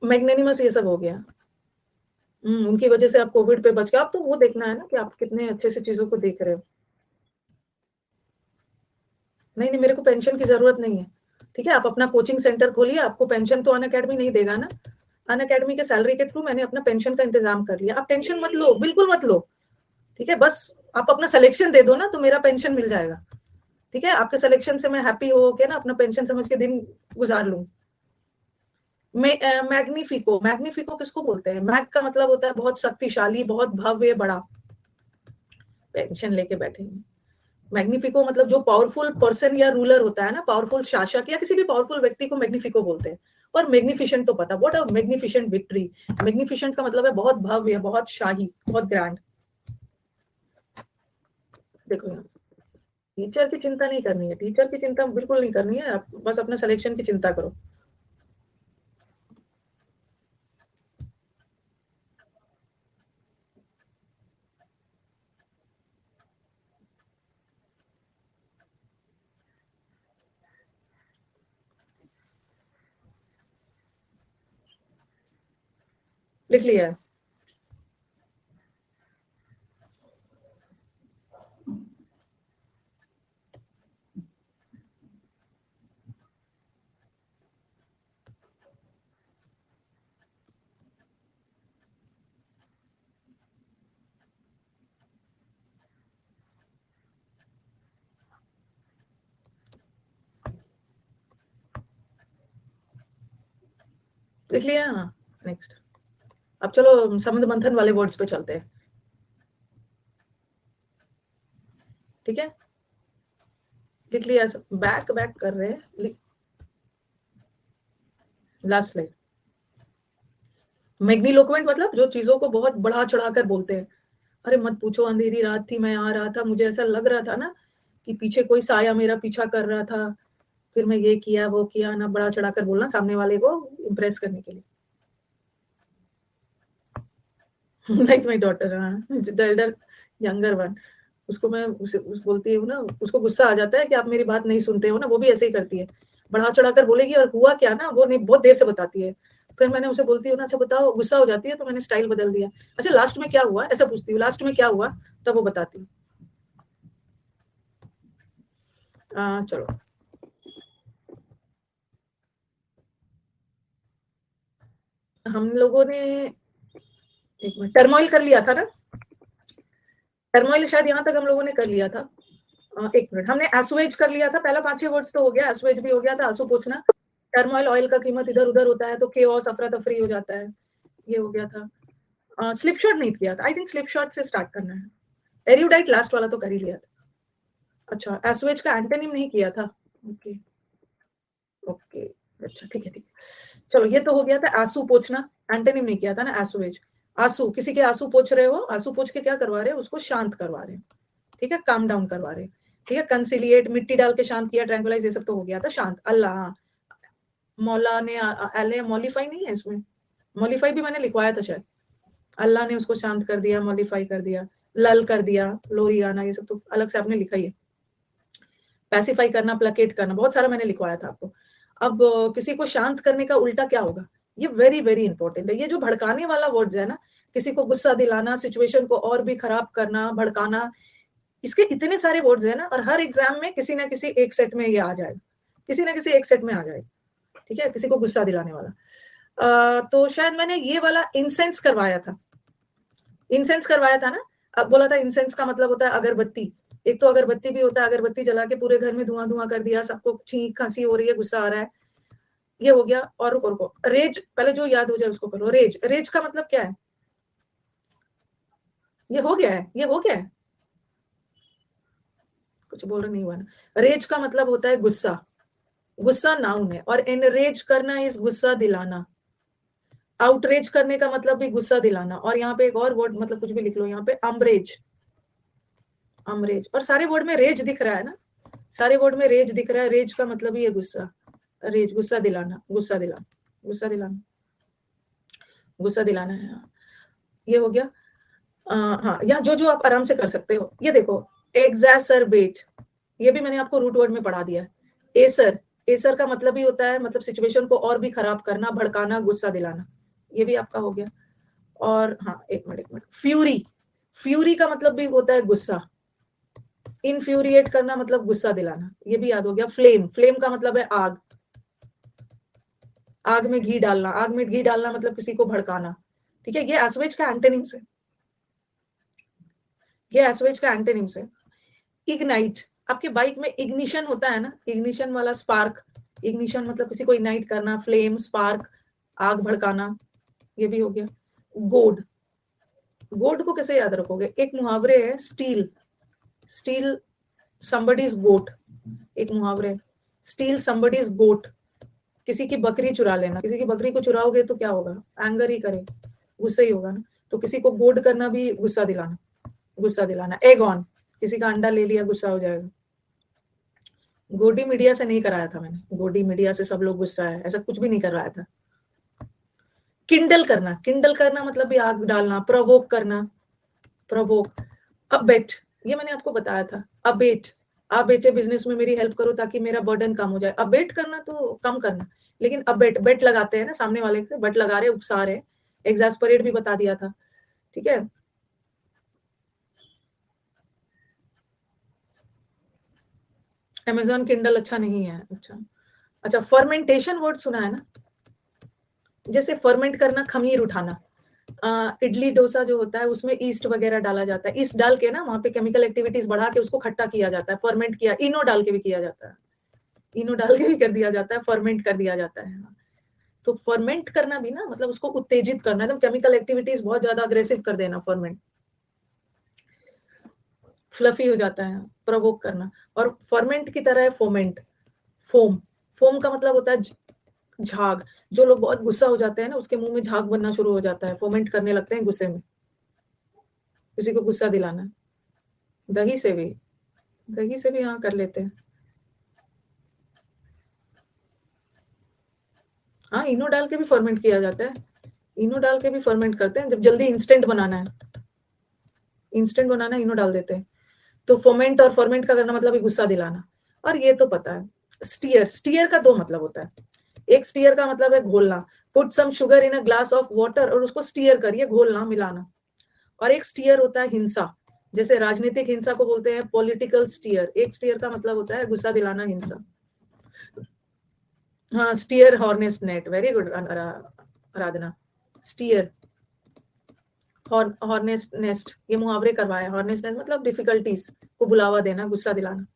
मैग्नेनिमस ये सब हो गया। उनकी वजह से आप कोविड पे बच गए। आप तो वो देखना है ना कि आप कितने अच्छे से चीजों को देख रहे हो। नहीं नहीं, मेरे को पेंशन की जरूरत नहीं है। ठीक है, आप अपना कोचिंग सेंटर खोलिए, आपको पेंशन तो अन अकेडमी नहीं देगा ना। अन अकेडमी के सैलरी के थ्रू मैंने अपना पेंशन का इंतजाम कर लिया। आप टेंशन मत लो, बिल्कुल मत लो। ठीक है, बस आप अपना सिलेक्शन दे दो ना तो मेरा पेंशन मिल जाएगा। ठीक है, आपके सिलेक्शन से मैं हैप्पी हो के ना अपना पेंशन समझ के दिन गुजार लूं। मैग्निफिको, मैग्निफिको किसको बोलते हैं? मैग का मतलब होता है बहुत शक्तिशाली, बहुत भव्य, बड़ा। पेंशन लेके बैठे हैं। मैग्निफिको मतलब जो पावरफुल पर्सन या रूलर होता है ना, पावरफुल शासक या किसी भी पावरफुल व्यक्ति को मैग्निफिको बोलते हैं। और मैग्निफिशेंट तो पता, what a magnificent victory. Magnificent का मतलब है बहुत भव्य, बहुत शाही, बहुत ग्रैंड। देखो यहाँ से, टीचर की चिंता नहीं करनी है, टीचर की चिंता बिल्कुल नहीं करनी है, आप बस अपने सिलेक्शन की चिंता करो। लिख लिया है। लिख लिया, हाँ। नेक्स्ट, अब चलो समुद्र मंथन वाले वर्ड्स पे चलते हैं। ठीक है, लिख लिया, बैक बैक कर रहे हैं। Last slide. मैग्नीलोक्वेंट मतलब जो चीजों को बहुत बढ़ा चढ़ा कर बोलते हैं। अरे मत पूछो, अंधेरी रात थी, मैं आ रहा था, मुझे ऐसा लग रहा था ना कि पीछे कोई साया मेरा पीछा कर रहा था, फिर मैं ये किया वो किया ना, बड़ा चढ़ा कर बोलना सामने वाले को इम्प्रेस करने के लिए। Like my daughter, the Elder younger one, उसको मैं बोलती हूँ ना, उसको गुस्सा आ जाता है कि आप मेरी बात नहीं सुनते हो ना, वो भी ऐसे ही करती है, बढ़ा चढ़ा कर बोलेगी और हुआ क्या ना वो नहीं, बहुत देर से बताती है। फिर मैंने उसे बोलती हूँ ना, अच्छा बताओ, गुस्सा हो जाती है तो मैंने स्टाइल बदल दिया, अच्छा लास्ट में क्या हुआ, ऐसा पूछती हूँ, लास्ट में क्या हुआ, तब वो बताती हूँ। चलो, हम लोगों ने एक मिनट टर्मोइल कर लिया था ना, टर्मोइल शायद यहाँ तक हम लोगों ने कर लिया था। एक मिनट, हमने एसुएज कर लिया था, पहला 5-6 वर्ड्स तो हो गया, एसुएज भी हो गया था, आंसू पोंछना। टर्मोइल, ऑयल का कीमत इधर उधर होता है तो केओस, अफरा तफरी हो जाता है, ये हो गया था। स्लिप शॉट नहीं किया था, आई थिंक स्लिप शॉट से स्टार्ट करना है। एरियोडाइट लास्ट वाला तो कर ही लिया था। अच्छा, एसुएज का एंटोनिम नहीं किया था। ओके ओके, अच्छा ठीक है ठीक है। चलो ये तो हो गया था, आंसू पोंछना, एंटोनिम नहीं किया था ना एसुएज। आंसू, किसी के आंसू पोंछ रहे हो, आंसू पोंछ के क्या करवा रहे हो, उसको शांत करवा रहे हैं। ठीक है, काम डाउन करवा रहे हैं। ठीक है, कंसिलिएट, मिट्टी डाल के शांत किया, ट्रैंकुलाइज, ये सब तो हो गया था, शांत। अल्लाह, मौला ने एले, मॉलिफाई नहीं है इसमें, मॉलिफाई भी मैंने लिखवाया था शायद। अल्लाह ने उसको शांत कर दिया, मॉलिफाई कर दिया, लल कर दिया, लोरी गाना, ये सब तो अलग से आपने लिखा ही है। पैसिफाई करना, प्लेकेट करना, बहुत सारा मैंने लिखवाया था आपको। अब किसी को शांत करने का उल्टा क्या होगा, ये वेरी वेरी इंपॉर्टेंट है। ये जो भड़काने वाला वर्ड्स है ना, किसी को गुस्सा दिलाना, सिचुएशन को और भी खराब करना, भड़काना, इसके इतने सारे वर्ड्स है ना, और हर एग्जाम में किसी ना किसी एक सेट में ये आ जाएगा, किसी ना किसी एक सेट में आ जाएगा। ठीक है, किसी को गुस्सा दिलाने वाला। तो शायद मैंने ये वाला इंसेंस करवाया था, इंसेंस करवाया था ना। अब बोला था इंसेंस का मतलब होता है अगरबत्ती। एक तो अगरबत्ती भी होता है, अगरबत्ती जला के पूरे घर में धुआं धुआं कर दिया, सबको छींक खांसी हो रही है, गुस्सा आ रहा है, ये हो गया। और रुको रुको, रेज पहले जो याद हो जाए उसको करो। रेज, रेज का मतलब क्या है, ये हो गया है, ये हो गया है, कुछ बोल रहे नहीं हुआ ना। रेज का मतलब होता है गुस्सा, गुस्सा नाउन है, और एनरेज करना इस गुस्सा दिलाना। आउटरेज करने का मतलब भी गुस्सा दिलाना। और यहाँ पे एक और वर्ड, मतलब कुछ भी लिख लो यहाँ पे, अम्ब्रेज, अमरेज, और सारे वर्ड में रेज दिख रहा है ना, सारे वर्ड में रेज दिख रहा है। रेज का मतलब ही है गुस्सा, रेज गुस्सा दिलाना, गुस्सा दिलाना, गुस्सा दिलाना, गुस्सा दिलाना है। ये हो गया। हाँ, या जो जो आप आराम से कर सकते हो। ये देखो, एग्जैसरबेट, ये भी मैंने आपको रूट वर्ड में पढ़ा दिया है। एसर, एसर का मतलब ही होता है मतलब सिचुएशन को और भी खराब करना, भड़काना, गुस्सा दिलाना, ये भी आपका हो गया। और हाँ, एक मिनट, फ्यूरी, फ्यूरी का मतलब भी होता है गुस्सा, इनफ्यूरिएट करना मतलब गुस्सा दिलाना, ये भी याद हो गया। फ्लेम, फ्लेम का मतलब है आग, आग में घी डालना, आग में घी डालना मतलब किसी को भड़काना, ठीक है। ये एस्वेज का एंटोनिम्स है, ये एस्वेज का एंटोनिम्स है। इग्नाइट, आपके बाइक में इग्निशन होता है ना, इग्निशन वाला स्पार्क, इग्निशन मतलब किसी को इग्नाइट करना, फ्लेम, स्पार्क, आग भड़काना, ये भी हो गया। गोड, गोड को कैसे याद रखोगे, एक मुहावरे है, स्टील, स्टील somebody's goat, एक मुहावरे, स्टील somebody's goat, किसी की बकरी चुरा लेना, किसी की बकरी को चुराओगे तो क्या होगा, एंगर ही करे, गुस्सा ही होगा ना। तो किसी को गोड करना भी गुस्सा दिलाना, गुस्सा दिलाना। एग ऑन, किसी का अंडा ले लिया, गुस्सा हो जाएगा। गोडी मीडिया से नहीं कराया था मैंने, गोडी मीडिया से सब लोग गुस्सा है, ऐसा कुछ भी नहीं करवाया था। किंडल करना, किंडल करना मतलब भी आग डालना, प्रोवोक करना, प्रोवोक। अबेट, ये मैंने आपको बताया था, अबेट, आप बेटे बिजनेस में मेरी हेल्प करो ताकि मेरा बर्डन कम हो जाए। अबेट करना तो कम करना, लेकिन अबेट, बेट लगाते हैं ना सामने वाले के, बट लगा रहे, उकसा रहे। एग्जास्परेट भी बता दिया था, ठीक है। अमेजोन किंडल अच्छा नहीं है, अच्छा। अच्छा, फर्मेंटेशन वर्ड सुना है ना, जैसे फर्मेंट करना, खमीर उठाना। इडली डोसा जो होता है उसमें ईस्ट वगैरह डाला जाता है, ईस्ट डाल के ना वहां पे केमिकल एक्टिविटीज बढ़ा के उसको खट्टा किया जाता है, फर्मेंट किया, इनो डाल के भी किया जाता है, इनो डाल के भी कर दिया जाता है, फर्मेंट कर दिया जाता है। तो फर्मेंट करना भी ना मतलब उसको उत्तेजित करना, एकदम केमिकल एक्टिविटीज बहुत ज्यादा अग्रेसिव कर देना, फर्मेंट, फ्लफी हो जाता है, प्रोवोक करना। और फर्मेंट की तरह है फोमेंट, फोम, फोम का मतलब होता है झाग, जो लोग बहुत गुस्सा हो जाते हैं ना उसके मुंह में झाग बनना शुरू हो जाता है, फोमेंट करने लगते हैं गुस्से में, किसी को गुस्सा दिलाना। दही से भी, दही से भी हाँ कर लेते हैं, हाँ इनो डाल के भी फर्मेंट किया जाता है, इनो डाल के भी फर्मेंट करते हैं, जब जल्दी इंस्टेंट बनाना है, इंस्टेंट बनाना इनो डाल देते हैं। तो फोमेंट और फर्मेंट का करना मतलब गुस्सा दिलाना। और ये तो पता है। स्टीयर, स्टीयर का दो मतलब होता है, एक स्टीयर का मतलब है घोलना, put some sugar in a glass of water और उसको स्टीयर करिए, घोलना, मिलाना। और एक स्टीयर होता है हिंसा, जैसे राजनीतिक हिंसा को बोलते हैं पॉलिटिकल स्टीयर, एक स्टीयर का मतलब होता है गुस्सा दिलाना, हिंसा। हाँ, स्टीयर हॉर्नेस्ट नेट, वेरी गुड आराधना, स्टीयर हॉर्नेस्ट नेस्ट, ये मुहावरे करवाया। हॉर्नेस्ट नेस्ट मतलब डिफिकल्टीज को बुलावा देना, गुस्सा दिलाना,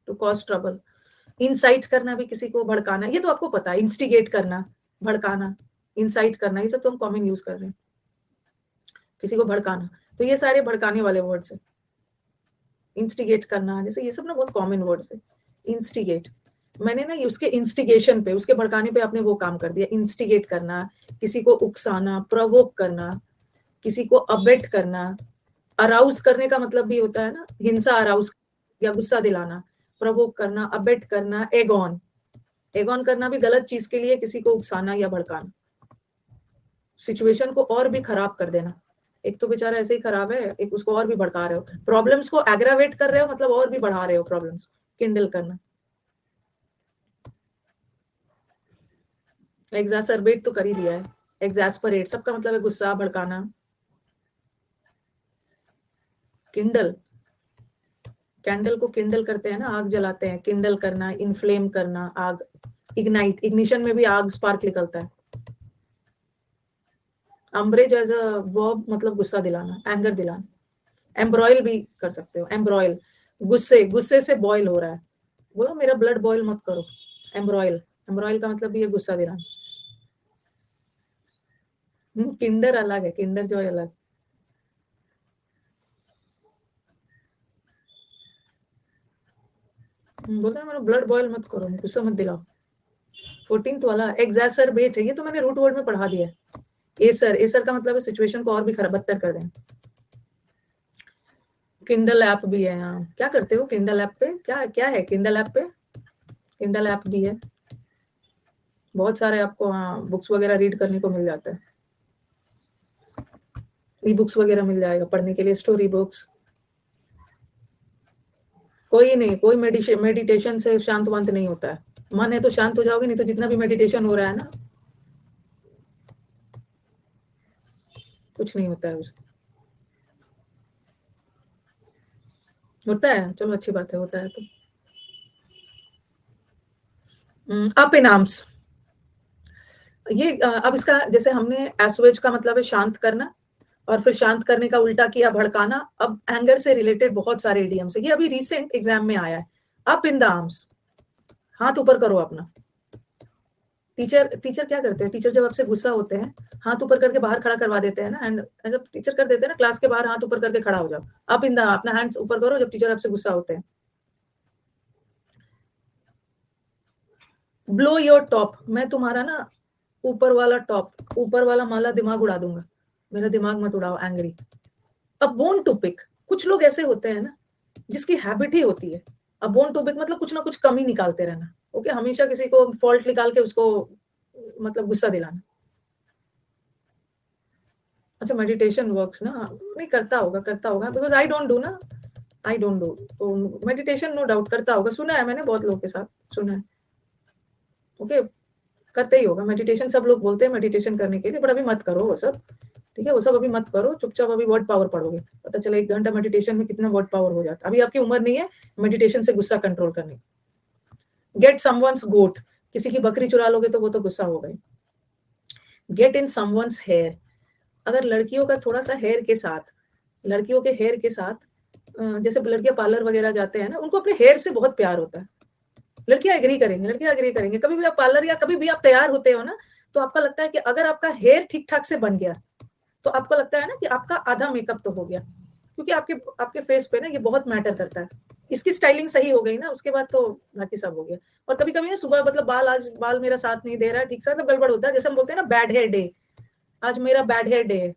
टू कॉज ट्रबल। इंसाइट करना भी किसी को भड़काना, ये तो आपको पता है, इंस्टिगेट करना, भड़काना, इंसाइट करना, ये सब तो हम कॉमन यूज कर रहे हैं, किसी को भड़काना। तो ये सारे भड़काने वाले वर्ड्स है। इंस्टिगेट करना, जैसे ये सब ना बहुत कॉमन वर्ड्स है। इंस्टिगेट, मैंने ना उसके इंस्टिगेशन पे, उसके भड़काने पे आपने वो काम कर दिया, इंस्टिगेट करना, किसी को उकसाना, प्रोवोक करना, किसी को अबेट करना। अराउज करने का मतलब भी होता है ना हिंसा, अराउज या गुस्सा दिलाना, प्रोवोक करना, अबेट करना। एगॉन, एगॉन करना भी गलत चीज के लिए किसी को उकसाना या भड़काना, सिचुएशन को और भी खराब कर देना। एक तो बेचारा ऐसे ही खराब है, एक उसको और भी भड़का रहे हो, प्रॉब्लम्स को एग्रावेट कर रहे हो मतलब और भी बढ़ा रहे हो प्रॉब्लम्स। किंडल करना, एग्जासरबेट तो कर ही दिया है। एग्जास्परेट सबका मतलब है गुस्सा, भड़काना। किंडल, कैंडल को किंडल करते हैं ना, आग जलाते हैं, किंडल करना, इनफ्लेम करना, आग, इग्नाइट, इग्निशन में भी आग, स्पार्क निकलता है। अम्ब्रेज एज अ वर्ब मतलब गुस्सा दिलाना, एंगर दिलाना। एम्ब्रॉयल भी कर सकते हो, एम्ब्रॉयल, गुस्से, गुस्से से बॉयल हो रहा है, बोलो मेरा ब्लड बॉयल मत करो, एम्ब्रॉयल, एम्ब्रॉयल का मतलब भी है गुस्सा दिलाना। किंडर अलग है, किंडर जॉय अलग। बोलते हैं मेरा ब्लड बॉयल मत करो, गुस्सा मत दिलाओ। 14th वाला एग्जैसरबेट है, ये तो मैंने रूट वर्ड में पढ़ा दिया है। एसर, एसर का मतलब है सिचुएशन को और भी खराब, बदतर कर दें। किंडल ऐप भी है। हाँ, क्या करते हो किंडल ऐप पे? क्या क्या है किंडल ऐप पे? किंडल ऐप भी है, बहुत सारे आपको हाँ बुक्स वगैरह रीड करने को मिल जाता है, ई बुक्स वगैरह मिल जाएगा पढ़ने के लिए, स्टोरी बुक्स। कोई नहीं, कोई मेडिटेशन से शांत वांत नहीं होता है। मन है तो शांत हो जाओगे, नहीं तो जितना भी मेडिटेशन हो रहा है ना, कुछ नहीं होता है उससे। होता है, चलो अच्छी बात है, होता है तो। अप इन आर्म्स, ये अब इसका जैसे हमने एसोएज का मतलब है शांत करना, और फिर शांत करने का उल्टा किया भड़काना। अब एंगर से रिलेटेड बहुत सारे इडियम्स है, ये अभी रिसेंट एग्जाम में आया है। अप इन द आर्म्स, हाथ ऊपर करो अपना। टीचर टीचर क्या करते हैं, टीचर जब आपसे गुस्सा होते हैं हाथ ऊपर करके बाहर खड़ा करवा देते हैं ना, एंड ऐसा टीचर कर देते हैं ना, क्लास के बाहर हाथ ऊपर करके खड़ा हो जाओ। अप इन द, अपना हैंड्स ऊपर करो जब टीचर आपसे गुस्सा होते हैं। ब्लो योर टॉप, मैं तुम्हारा ना ऊपर वाला टॉप, ऊपर वाला माला दिमाग उड़ा दूंगा, मेरा दिमाग मत उड़ाओ एंग्री। अब बोन टू पिक, कुछ लोग ऐसे होते हैं ना जिसकी हैबिट ही होती है अब बोन टू पिक, मतलब कुछ ना कुछ कमी निकालते रहना। ओके, हमेशा किसी को फॉल्ट निकाल के उसको मतलब गुस्सा दिलाना। अच्छा, मेडिटेशन वर्क्स ना? नहीं, करता होगा बिकॉज आई डोंट डू ना, आई डोंट डू। तो मेडिटेशन नो डाउट करता होगा, सुना है मैंने बहुत लोगों के साथ, सुना है। ओके, करते ही होगा मेडिटेशन, सब लोग बोलते हैं मेडिटेशन करने के लिए, पर अभी मत करो वो सब। ठीक है, वो सब अभी मत करो, चुपचाप अभी वर्ड पावर पढ़ोगे, पता चला 1 घंटा मेडिटेशन में कितना वर्ड पावर हो जाता है। अभी आपकी उम्र नहीं है मेडिटेशन से गुस्सा कंट्रोल करने। गेट समवंस गोट, किसी की बकरी चुरा लोगे तो वो तो गुस्सा हो गई। गेट इन समवंस हेयर, अगर लड़कियों का थोड़ा सा हेयर के साथ, लड़कियों के हेयर के साथ, जैसे लड़कियां पार्लर वगैरह जाते हैं ना, उनको अपने हेयर से बहुत प्यार होता है। लड़कियां एग्री करेंगे, लड़कियां एग्री करेंगे। कभी भी आप पार्लर या कभी भी आप तैयार होते हो ना, तो आपका लगता है कि अगर आपका हेयर ठीक ठाक से बन गया, तो आपको लगता है ना कि आपका आधा मेकअप तो हो गया, क्योंकि आपके आपके फेस पे ना ये बहुत मैटर करता है। इसकी स्टाइलिंग सही हो गई ना, उसके बाद तो बाकी सब हो गया। और कभी कभी ना सुबह मतलब बाल, आज बाल मेरा साथ नहीं दे रहा है ठीक से, मतलब गड़बड़ होता है, जैसे हम बोलते हैं ना बैड हेयर डे, आज मेरा बैड हेयर डे है।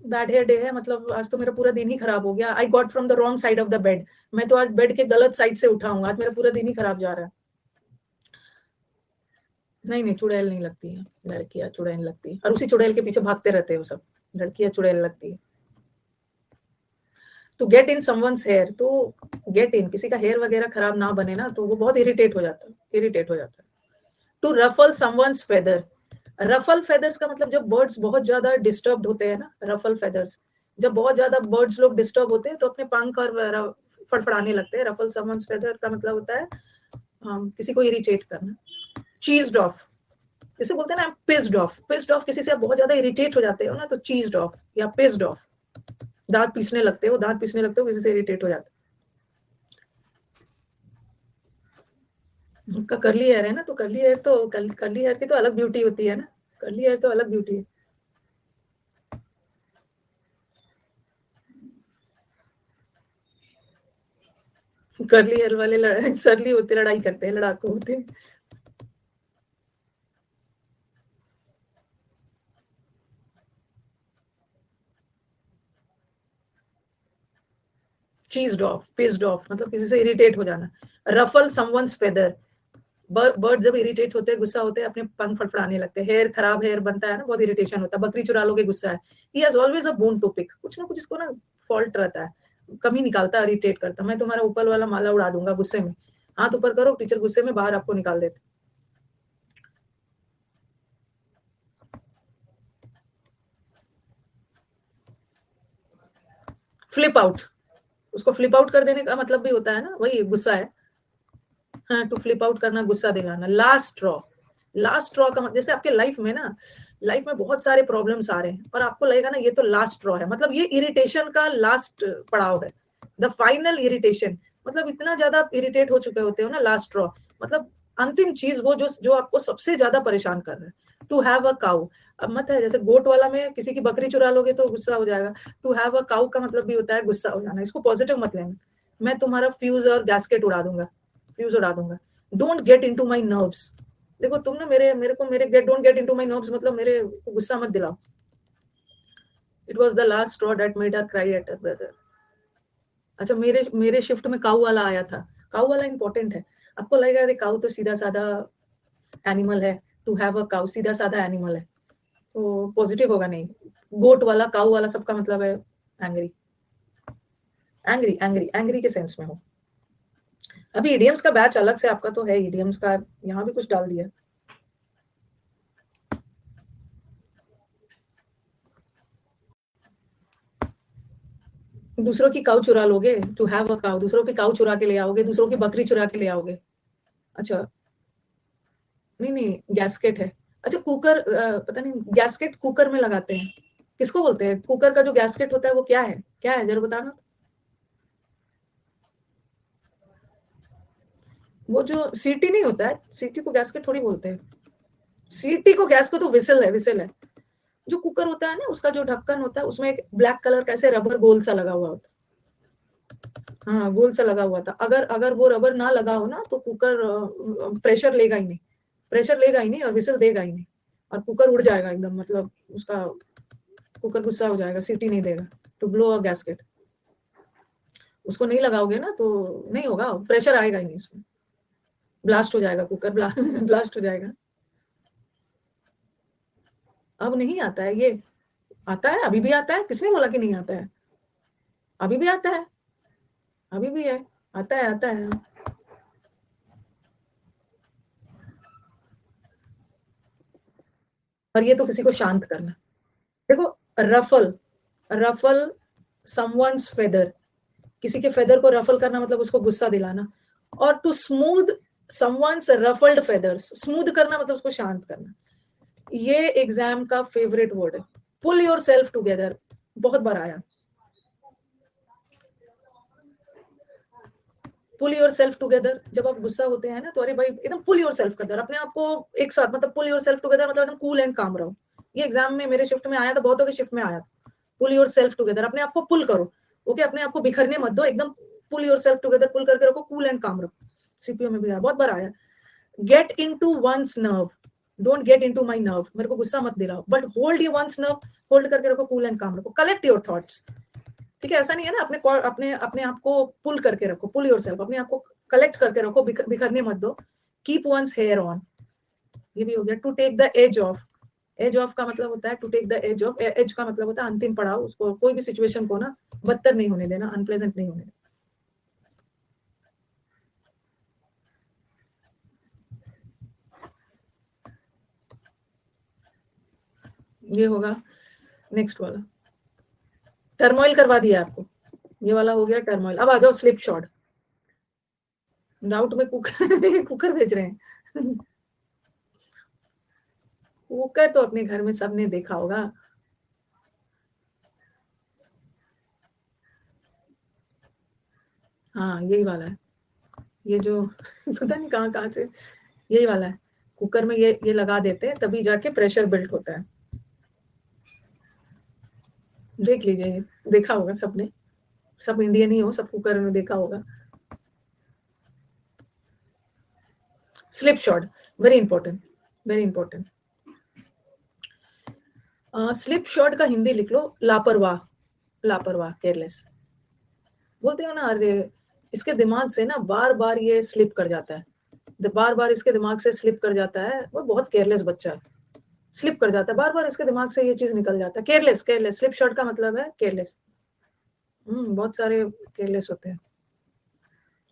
बैड हेयर डे है मतलब आज तो मेरा पूरा दिन ही खराब हो गया, I got from the wrong side of the bed, मैं तो आज बेड के गलत साइड से उठा हूँ, आज मेरा पूरा दिन ही खराब जा रहा है। नहीं नहीं, चुड़ैल नहीं लगती है, लड़कियां चुड़ैल लगती है, और उसी चुड़ैल के पीछे भागते रहते हैं वो सब, लड़कियां चुड़ैल लगती है। To get in someone's hair, तो गेट इन, किसी का हेयर वगैरह खराब ना बने ना, तो वो बहुत इरिटेट हो जाता है, इरिटेट हो जाता है। To ruffle someone's feather, ruffle feathers का मतलब जब बर्ड्स बहुत ज्यादा डिस्टर्ब होते हैं ना, रफल फेदर्स, जब बहुत ज्यादा बर्ड्स लोग डिस्टर्ब होते हैं तो अपने पंख और फड़फड़ाने लगते हैं। रफल समवंस फेदर का मतलब होता है किसी को इरिटेट करना। चीज्ड ऑफ, जैसे बोलते हैं ना पिस्ड ऑफ, पिस्ड ऑफ, किसी से आप बहुत ज्यादा इरिटेट हो जाते हो ना, तो चीज्ड ऑफ या पिस्ड ऑफ, दांत पीसने लगते हो, दांत पीसने लगते हो, किसी से इरिटेट हो जाते हो। उनका कर्ली हेयर है ना, तो कर्ली हेयर तो कर्ली हेयर की तो अलग ब्यूटी होती है ना, कर्ली हेयर तो अलग ब्यूटी है। कर्ली हेयर वाले सरली होते, लड़ाई करते हैं, लड़ाकू होते हैं। चीज्ड ऑफ, पिस्ड ऑफ मतलब किसी से इरिटेट हो जाना। रफल समवंस फेदर, बर्ड जब इरिटेट होते हैं, गुस्सा होते हैं, अपने पंख फड़फड़ाने लगते हैं, हेयर खराब हेयर बनता है ना, बहुत इरिटेशन होता है। बकरी चुरा लोगे, गुस्सा है। He has always a bone to pick, कुछ ना कुछ इसको ना फॉल्ट रहता है, कमी निकालता है, इरिटेट करता है। मैं तुम्हारा ऊपर वाला माला उड़ा दूंगा गुस्से में, हाथ ऊपर करो, टीचर गुस्से में बाहर आपको निकाल देते। फ्लिप आउट, उसको फ्लिप आउट कर देने का मतलब भी होता है ना, वही गुस्सा है। हाँ, टू फ्लिप आउट करना, गुस्सा दिलाना। लास्ट स्ट्रॉ, लास्ट स्ट्रॉ का मतलब जैसे आपके लाइफ में ना, लाइफ में बहुत सारे प्रॉब्लम्स आ रहे हैं और आपको लगेगा ना ये तो लास्ट स्ट्रॉ है, मतलब ये इरिटेशन का लास्ट पड़ाव है, द फाइनल इरिटेशन। मतलब इतना ज्यादा आप इरिटेट हो चुके होते हो ना, लास्ट स्ट्रॉ मतलब अंतिम चीज, वो जो जो आपको सबसे ज्यादा परेशान कर रहा है। टू हैव अ काउ, अब मत है जैसे गोट वाला में किसी की बकरी चुरा लोगे तो गुस्सा हो जाएगा। टू हैव अ काउ का मतलब भी होता है गुस्सा हो जाना, इसको पॉजिटिव मत लेना। मैं तुम्हारा फ्यूज और गैस्केट उड़ा दूंगा, फ्यूज उड़ा दूंगा। Don't get into my nerves, देखो तुम ना मेरे मेरे को मेरे get don't get into my nerves मतलब मेरे को गुस्सा मत दिलाओ। It was the last straw that made her cry at her brother. अच्छा, मेरे शिफ्ट में काऊ वाला आया था। काऊ वाला इंपॉर्टेंट है। आपको लगेगा अरे काऊ तो सीधा साधा एनिमल है, टू हैव अ काऊ सीधा साधा एनिमल है, तो पॉजिटिव होगा नहीं। गोट वाला, काऊ वाला सबका मतलब है एंग्री, एंग्री एंग्री एंग्री के सेंस में हो। अभी इडियम्स का बैच अलग से आपका तो है, इडियम्स का यहाँ भी कुछ डाल दिया। दूसरों की काऊ चुरा लोगे, टू हैव अ काऊ, दूसरों की काऊ चुरा के ले आओगे, दूसरों की बकरी चुरा के ले आओगे। अच्छा, नहीं नहीं, गैस्केट है। अच्छा, कुकर, पता नहीं गैस्केट कुकर में लगाते हैं, किसको बोलते हैं? कुकर का जो गैस्केट होता है वो क्या है, क्या है जरा बताना। वो जो सीटी नहीं होता है, सीटी को गैस्केट थोड़ी बोलते हैं। सीटी को, गैस को तो विसल है, विसल है। जो कुकर होता है ना, उसका जो ढक्कन होता है उसमें एक ब्लैक कलर का ऐसे रबर गोल सा लगा हुआ होता है। हाँ, गोल सा लगा हुआ था। अगर अगर वो रबर ना लगा हो ना तो कुकर प्रेशर लेगा ही नहीं, प्रेशर लेगा ही नहीं और विसल देगा ही नहीं, और कुकर उड़ जाएगा एकदम, मतलब उसका कुकर गुस्सा हो जाएगा, सीटी नहीं देगा। टू ब्लो अ गैस्केट, उसको नहीं लगाओगे ना तो नहीं होगा, प्रेशर आएगा ही नहीं उसमें, ब्लास्ट हो जाएगा कुकर, ब्लास्ट हो जाएगा। अब नहीं आता है ये, आता है, अभी भी आता है, किसने बोला कि नहीं आता है? अभी भी आता है, अभी भी है, आता है, आता है। और ये तो किसी को शांत करना। देखो, रफल, रफल समवन्स फेदर, किसी के फेदर को रफल करना मतलब उसको गुस्सा दिलाना। और to smooth someone's ruffled feathers, smooth करना मतलब उसको शांत करना। ये एग्जाम का फेवरेट वर्ड है। पुल योर सेल्फ टूगेदर, बहुत बार आया। पुल योर सेल्फ टुगेदर, जब आप गुस्सा होते हैं ना तो अरे भाई एकदम पुल योर सेल्फ टुगेदर, अपने आप को एक साथ, मतलब पुल योर सेल्फ टुगेदर मतलब एकदम कूल एंड काम रहो। ये एग्जाम में मेरे शिफ्ट में आया था, बहुतों के शिफ्ट में आया था। पुल योर सेल्फ टुगेदर, अपने आप को पुल करो। ओके, अपने आप को बिखरने मत दो, एकदम पुल योर सेल्फ टुगेदर, पुल करके रखो, कूल एंड काम रखो। सीपीओ में भी आया, बहुत बार आया। Get into one's nerve, don't get into my nerve, मेरे को गुस्सा मत दिलाओ, but hold you one's nerve, hold करके रखो, कूल एंड काम रखो, कलेक्ट योर थॉट्स। ठीक है, ऐसा नहीं है ना, अपने अपने अपने आप को पुल करके रखो, पुल योरसेल्फ, अपने आप को कलेक्ट करके रखो, बिखरने मत दो। कीप वंस हेयर ऑन, ये भी हो गया। To take the edge off, edge off का मतलब होता है to take the edge off, edge का मतलब होता है अंतिम पड़ाव, उसको कोई भी सिचुएशन को ना बदतर नहीं होने देना, अनप्लेजेंट नहीं होने देना। ये होगा नेक्स्ट वाला, टर्मोइल करवा दिया आपको, ये वाला हो गया टर्मोइल। अब आ जाओ स्लिप शॉट। डाउट में कुकर कुकर भेज रहे हैं। कुकर तो अपने घर में सबने देखा होगा। हाँ, यही वाला है, ये जो पता नहीं कहाँ कहाँ से, यही वाला है। कुकर में ये लगा देते हैं, तभी जाके प्रेशर बिल्ट होता है। देख लीजिए, देखा होगा सबने, सब इंडियन ही हो, सब कुकर में देखा होगा। Slip shot, very important, very important. Slip shot का हिंदी लिख लो लापरवाह, लापरवाह, केयरलेस। बोलते हो ना अरे इसके दिमाग से ना बार बार ये स्लिप कर जाता है, बार बार इसके दिमाग से स्लिप कर जाता है, वो बहुत केयरलेस बच्चा है, स्लिप कर जाता है, बार बार इसके दिमाग से ये चीज निकल जाता है। केयरलेस, केयरलेस, स्लिप शॉट का मतलब है केयरलेस। बहुत सारे केयरलेस होते हैं,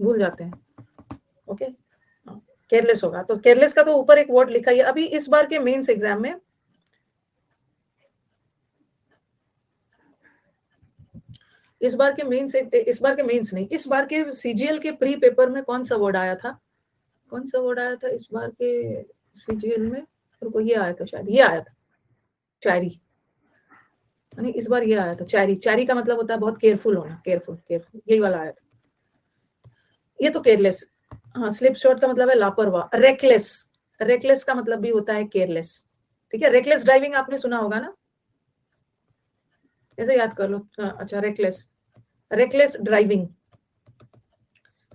भूल जाते हैं। ओके, केयरलेस होगा तो केयरलेस का तो ऊपर एक वर्ड लिखा है। अभी इस बार के मेंस एग्जाम में, इस बार के मेंस नहीं, इस बार के सीजीएल के प्री पेपर में कौन सा वर्ड आया था, कौन सा वर्ड आया था इस बार के सीजीएल में? रुको, ये आया था शायद, ये आया था चायरी, नहीं इस बार ये आया था चायरी। चायरी का मतलब होता है बहुत केयरफुल होना, केयरफुल, केयरफुल, यही वाला आया था। ये तो केयरलेस। हाँ, स्लिप शॉट का मतलब है लापरवाह। रेकलेस, रेकलेस का मतलब भी होता है केयरलेस। ठीक है, रेकलेस ड्राइविंग आपने सुना होगा ना, ऐसे याद कर लो। अच्छा, reckless, reckless driving,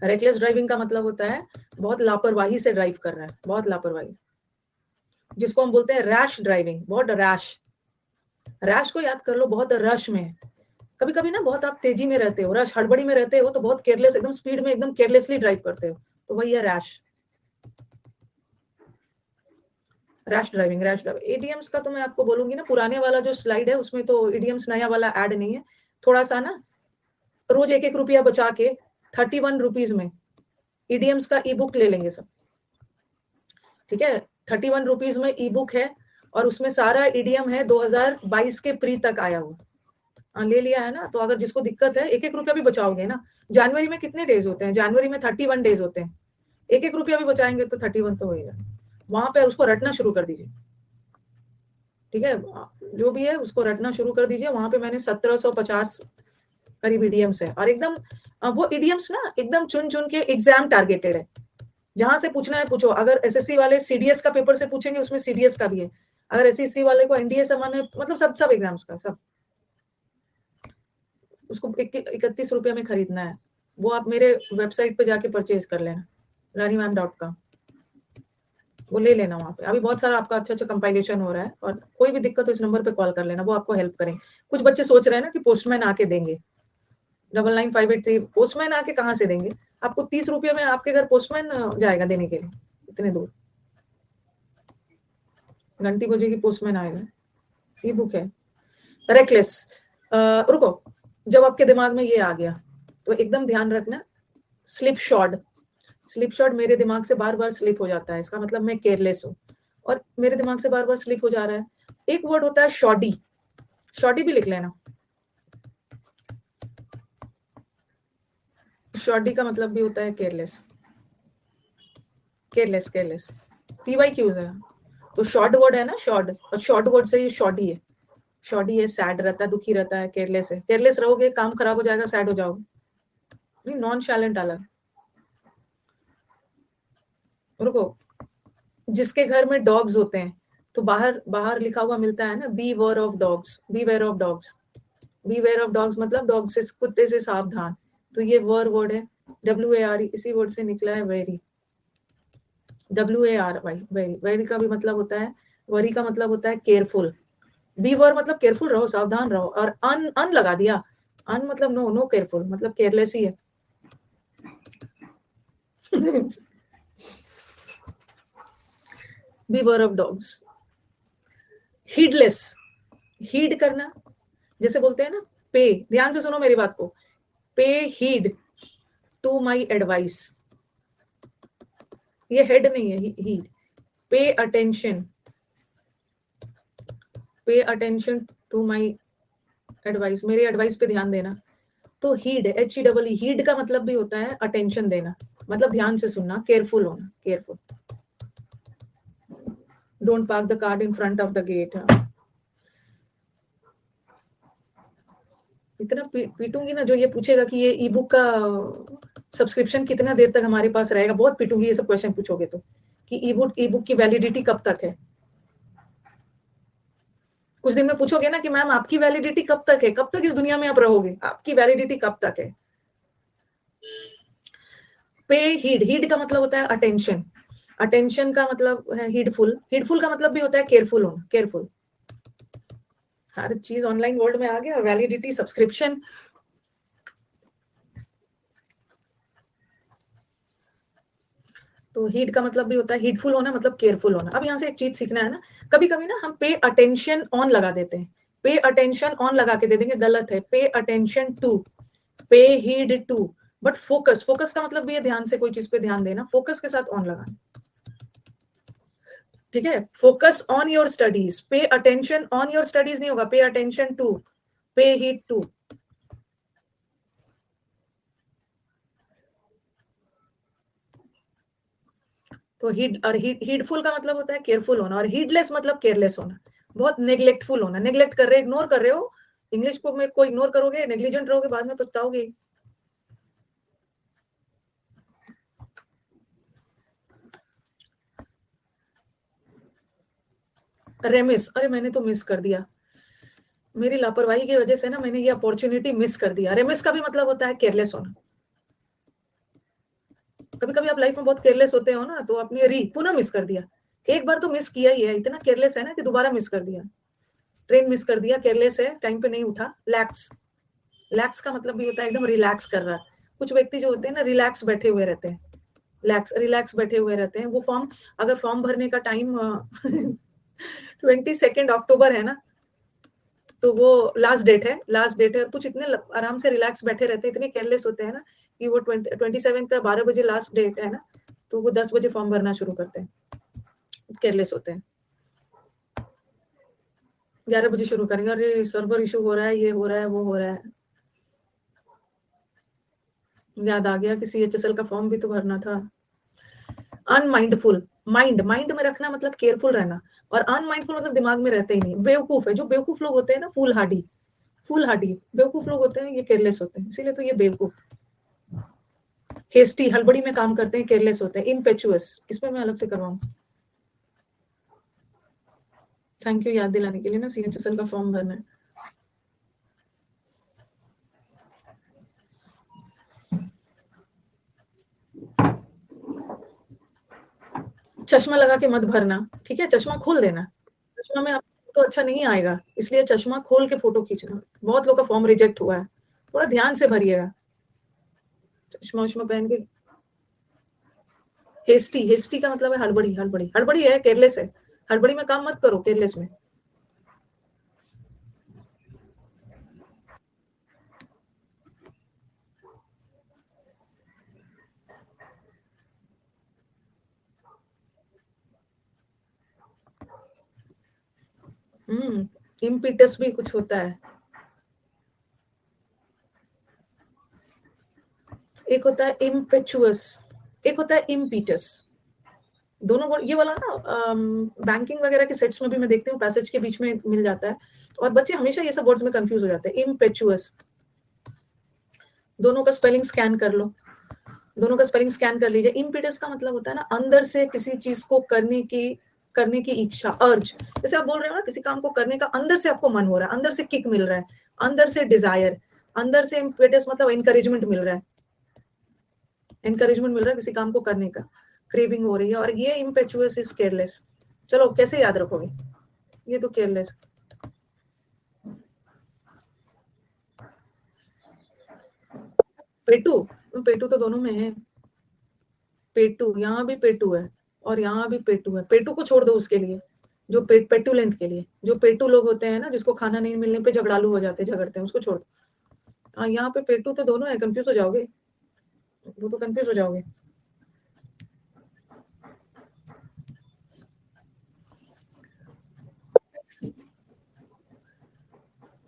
reckless driving का मतलब होता है बहुत लापरवाही से ड्राइव कर रहा है, बहुत लापरवाही, जिसको हम बोलते हैं रैश ड्राइविंग, बहुत रैश। रैश को याद कर लो, बहुत रश में, कभी कभी ना बहुत आप तेजी में रहते हो, रश हड़बड़ी में रहते हो, तो बहुत केयरलेस, एकदम स्पीड में एकदम केयरलेसली ड्राइव करते हो, तो वही है रैश ड्राइविंग। एडीएम्स का तो मैं आपको बोलूंगी ना, पुराने वाला जो स्लाइड है उसमें तो एडीएम्स नया वाला ऐड नहीं है। थोड़ा सा ना रोज 1-1 रुपया बचा के 31 रुपीज में ईडीएम्स का ई बुक ले लेंगे सब, ठीक है। 31 रुपीज में ई बुक है और उसमें सारा ईडीएम है 2022 के प्री तक आया हुआ। ले लिया है ना, तो अगर जिसको दिक्कत है 1-1 रुपया भी बचाओगे ना। जनवरी में कितने डेज होते हैं? जनवरी में 31 डेज होते हैं। 1-1 रुपया भी बचाएंगे तो 31 तो होएगा। वहां पे उसको रटना शुरू कर दीजिए, ठीक है। जो भी है उसको रटना शुरू कर दीजिए। वहां पे मैंने 1750 करीब ईडीएम्स है, और एकदम वो ईडीएम्स ना एकदम चुन चुन के एग्जाम टारगेटेड है। जहां से पूछना है पूछो। अगर एसएससी वाले सीडीएस का पेपर से पूछेंगे, उसमें सीडीएस का भी है। अगर एसएससी वाले को एनडीए सामान्य, मतलब सब सब एग्जाम्स का सब, उसको 31 रुपये में खरीदना है। वो आप मेरे वेबसाइट पे जाके परचेज कर लेना, ranimam.com, वो ले लेना। वहाँ पे अभी बहुत सारा आपका अच्छा अच्छा कंपाइलेशन हो रहा है, और कोई भी दिक्कत हो इस नंबर पे कॉल कर लेना, वो आपको हेल्प करें। कुछ बच्चे सोच रहे हैं ना कि पोस्टमैन आके देंगे, 99583, पोस्टमैन आके कहाँ से देंगे आपको? 30 रुपये में आपके घर पोस्टमैन जाएगा देने के लिए इतने दूर? घंटी बजेगी, पोस्टमैन आएगा। ई बुक है रेकलेस। रुको, जब आपके दिमाग में ये आ गया तो एकदम ध्यान रखना, स्लिप शॉट मेरे दिमाग से बार बार स्लिप हो जाता है, इसका मतलब मैं केयरलेस हूँ, और मेरे दिमाग से बार बार स्लिप हो जा रहा है। एक वर्ड होता है शॉडी, शॉडी भी लिख लेना। शॉडी का मतलब भी होता है केयरलेस, केयरलेस पीवाई क्यूज है। तो शॉर्ट वर्ड है ना, शॉर्ट, और शॉर्ट वर्ड से ये शॉडी है। शॉडी है, सैड रहता है, दुखी रहता है। केयरलेस है, केयरलेस रहोगे काम खराब हो जाएगा, सैड हो जाओगे। नहीं, नॉन शैलेंट अलग। रुको, जिसके घर में डॉग्स होते हैं तो बाहर बाहर लिखा हुआ मिलता है ना, beware of dogs, beware of dogs. Beware of dogs मतलब डॉग से, कुत्ते से सावधान। तो ये वर्ड है, WAR, इसी वर्ड से निकला है वेरी, WARY। वेरी, वेरी का भी मतलब होता है, वरी का मतलब होता है केयरफुल। बी वर मतलब केयरफुल रहो, सावधान रहो, और अन अन लगा दिया। अन मतलब नो, नो केयरफुल मतलब केयरलेस ही है। Beware of dogs. Heedless, heed करना, जैसे बोलते हैं ना पे, ध्यान से सुनो मेरी बात को, pay heed to my advice. ये हेड नहीं है, heed. Pay attention, pay attention to my advice, मेरी एडवाइस पे ध्यान देना। तो हीड, HEED, हीड का मतलब भी होता है अटेंशन देना, मतलब ध्यान से सुनना, केयरफुल होना, careful. Don't park the car in front of the gate. इतना पीटूंगी ना, जो ये पूछेगा कि ये ई बुक का सब्सक्रिप्शन कितना देर तक हमारे पास रहेगा, बहुत पीटूंगी ये सब क्वेश्चन पूछोगे तो, कि ई बुक की वैलिडिटी कब तक है। कुछ दिन में पूछोगे ना कि मैम आपकी वैलिडिटी कब तक है, कब तक इस दुनिया में आप रहोगे, आपकी वैलिडिटी कब तक है। पे हीड, हीड का मतलब होता है अटेंशन, अटेंशन का मतलब है हीडफुल, हीडफुल का मतलब भी होता है केयरफुल होना, केयरफुल। हर चीज ऑनलाइन वर्ल्ड में आ गया, वैलिडिटी, सब्सक्रिप्शन। तो हीड का मतलब भी होता है, हीडफुल होना मतलब केयरफुल होना। अब यहाँ से एक चीज सीखना है ना, कभी कभी ना हम पे अटेंशन ऑन लगा देते हैं, पे अटेंशन ऑन लगा के दे देंगे, गलत है। Pay attention to, pay heed to. But focus, focus का मतलब भी है ध्यान से कोई चीज पे ध्यान देना, फोकस के साथ ऑन लगाना, ठीक है। Focus on your studies, pay attention on your studies नहीं होगा, पे attention to, pay heed to. तो हीड और हीडफुल का मतलब होता है केयरफुल होना, और हीडलेस मतलब केयरलेस होना, बहुत नेग्लेक्टफुल होना। नेग्लेक्ट कर रहे, इग्नोर कर रहे हो, इंग्लिश को में को इग्नोर करोगे, नेग्लिजेंट रहोगे, बाद में पछताओगे। रेमिस, अरे मैंने तो मिस कर दिया, मेरी लापरवाही की वजह से ना मैंने ये अपॉर्चुनिटी मिस कर दिया। रेमिस का भी मतलब होता है केयरलेस होना। कभी कभी आप लाइफ में बहुत केयरलेस होते हो ना, तो आपने पुनः मिस कर दिया। एक बार तो मिस किया ही है, इतना केयरलेस है ना कि दोबारा मिस कर दिया। ट्रेन मिस कर दिया, केयरलेस है, टाइम पे नहीं उठा, लैक्स। लैक्स का मतलब भी होता है एकदम रिलैक्स कर रहा है। कुछ व्यक्ति जो होते हैं ना रिलैक्स बैठे हुए रहते हैं, रिलैक्स बैठे हुए रहते हैं। वो फॉर्म, अगर फॉर्म भरने का टाइम 22 अक्टूबर है ना, तो वो लास्ट डेट है, और कुछ इतने आराम से रिलैक्स बैठे रहते हैं, इतने केयरलेस होते हैं ना कि वो 27 का 12 बजे लास्ट डेट है ना, तो वो 10 बजे फॉर्म भरना शुरू करते हैं, केयरलेस होते हैं। 11 बजे शुरू करेंगे, अरे सर्वर इशू हो रहा है, ये हो रहा है, वो हो रहा है। याद आ गया कि CHSL का फॉर्म भी तो भरना था। अनमाइंडफुल, माइंड में रखना मतलब केयरफुल रहना, और अनमाइंडफुल मतलब दिमाग में रहते ही नहीं। बेवकूफ है, जो बेवकूफ लोग होते हैं ना, फूल हार्डी बेवकूफ लोग होते हैं, ये केयरलेस होते हैं, इसीलिए तो ये बेवकूफ। हेस्टी, हड़बड़ी में काम करते हैं, केयरलेस होते हैं। इम्पेचुअस, इसमें मैं अलग से करवाऊं। थैंक यू याद दिलाने के लिए ना, CHSL का फॉर्म भरना है। चश्मा लगा के मत भरना, ठीक है, चश्मा खोल देना। चश्मा में आपका फोटो अच्छा नहीं आएगा, इसलिए चश्मा खोल के फोटो खींचना। बहुत लोग का फॉर्म रिजेक्ट हुआ है, थोड़ा ध्यान से भरिएगा। चश्मा उश्मा पहन के। हेस्टी का मतलब है हड़बड़ी है, केयरलेस है। हड़बड़ी में काम मत करो, केयरलेस में। इम्पीटस भी कुछ होता है। एक होता है इम्पेचुअस, एक होता है इम्पीटस। दोनों ये वाला ना बैंकिंग वगैरह के सेट्स में भी मैं देखती हूँ, पैसेज के बीच में मिल जाता है, और बच्चे हमेशा ये सब वर्ड्स में कंफ्यूज हो जाते हैं। इम्पेचुअस, दोनों का स्पेलिंग स्कैन कर लो, दोनों का स्पेलिंग स्कैन कर लीजिए। इम्पीटस का मतलब होता है ना अंदर से किसी चीज को करने की इच्छा, अर्ज। जैसे आप बोल रहे हो ना, किसी काम को करने का अंदर से आपको मन हो रहा है, अंदर से किक मिल रहा है, अंदर से डिजायर, अंदर से इम्पेटस मतलब इंकरेजमेंट मिल रहा है, किसी काम को करने का क्रेविंग हो रही है। और ये इम्पेचुअस इज केयरलेस। चलो कैसे याद रखोगे, ये तो केयरलेस। पेटू, पेटू तो दोनों में है। पेटू, यहाँ भी पेटू है और यहाँ भी पेटू है। पेटू को छोड़ दो उसके लिए, जो पेटुलेंट के लिए, जो पेटू लोग होते हैं ना, जिसको खाना नहीं मिलने पे झगड़ालू हो जाते हैं, झगड़ते हैं, उसको छोड़ दो। हाँ, यहाँ पे पेटू तो दोनों है, कंफ्यूज हो जाओगे, वो तो कंफ्यूज हो जाओगे।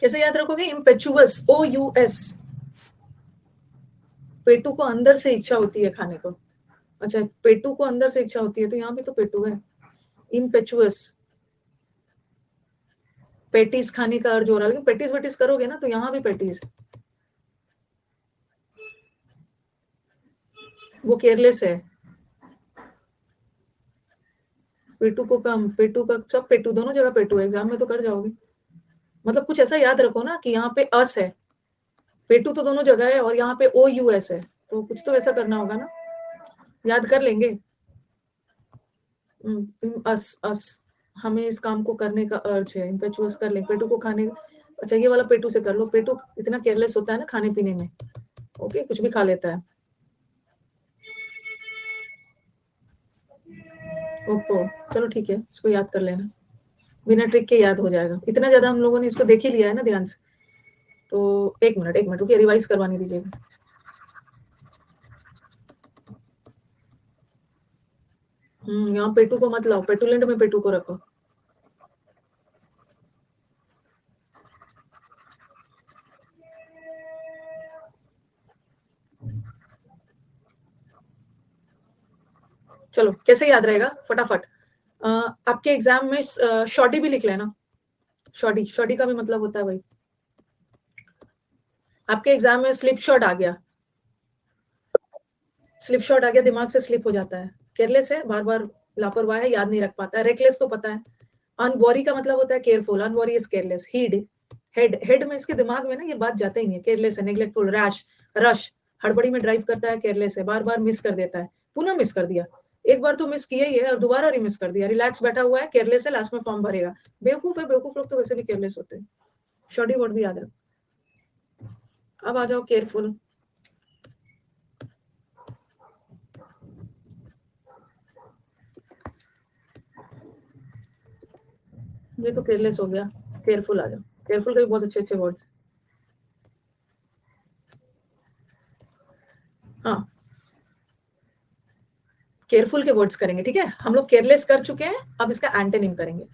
कैसे याद रखोगे, इम्पेचुअस, OUS। पेटू को अंदर से इच्छा होती है खाने को। अच्छा, पेटू को अंदर से इच्छा होती है, तो यहाँ भी तो पेटू है। इम्पेचुअस, पेटीज खाने का अर्ज हो रहा है, लेकिन पेटीज वेटीज करोगे ना तो यहाँ भी पेटीज, वो केयरलेस है। पेटू को कम, पेटू का सब, पेटू दोनों जगह पेटू है, एग्जाम में तो कर जाओगे। मतलब कुछ ऐसा याद रखो ना कि यहाँ पे अस है, पेटू तो दोनों जगह है, और यहाँ पे OUS है, तो कुछ तो ऐसा करना होगा ना, याद कर लेंगे। अस अस, हमें इस काम को करने का अर्ज है, इम्पेचुअस कर लेंगे, पेटू को खाने। अच्छा, ये वाला पेटू से कर लो, पेटू इतना केयरलेस होता है ना खाने पीने में, ओके, कुछ भी खा लेता है। ओप्पो, चलो ठीक है, इसको याद कर लेना, बिना ट्रिक के याद हो जाएगा। इतना ज्यादा हम लोगों ने इसको देख ही लिया है ना ध्यान से। तो एक मिनट रुकिए, रिवाइज करवानी दीजिएगा। यहाँ पेटू को मत लाओ, पेटुलेंट में पेटू को रखो। चलो कैसे याद रहेगा फटाफट। आपके एग्जाम में शॉर्टी भी लिख लेना। शॉर्टी, शॉर्टी का भी मतलब होता है भाई, आपके एग्जाम में स्लिप शॉट आ गया, स्लिप शॉट आ गया, दिमाग से स्लिप हो जाता है, केयरलेस है, बार बार लापरवाह है, याद नहीं रख पाता है। रेकलेस तो पता है। अनवॉरी का मतलब होता है केयरफुल, अनवॉरी इज केयरलेस। हेड में, इसके दिमाग में ना ये बात जाता ही नहीं है, केयरलेस है, नेग्लेक्टफुल, रैश, रश, हड़बड़ी में ड्राइव करता है, केयरलेस है, बार बार मिस कर देता है, पुनः मिस कर दिया, एक बार तो मिस किया ही है और दोबारा मिस कर दिया। रिलैक्स बैठा हुआ है, केयरलेस है, लास्ट में फॉर्म भरेगा। बेवकूफ है, बेवकूफ लोग तो वैसे भी केयरलेस होते हैं। शॉर्टी वर्ड भी याद रख। अब आ जाओ केयरफुल। ये तो केयरलेस हो गया, केयरफुल आ जाओ। केयरफुल के भी बहुत अच्छे अच्छे वर्ड्स। हाँ, केयरफुल के वर्ड्स करेंगे, ठीक है। हम लोग केयरलेस कर चुके हैं, अब इसका एंटोनिम करेंगे।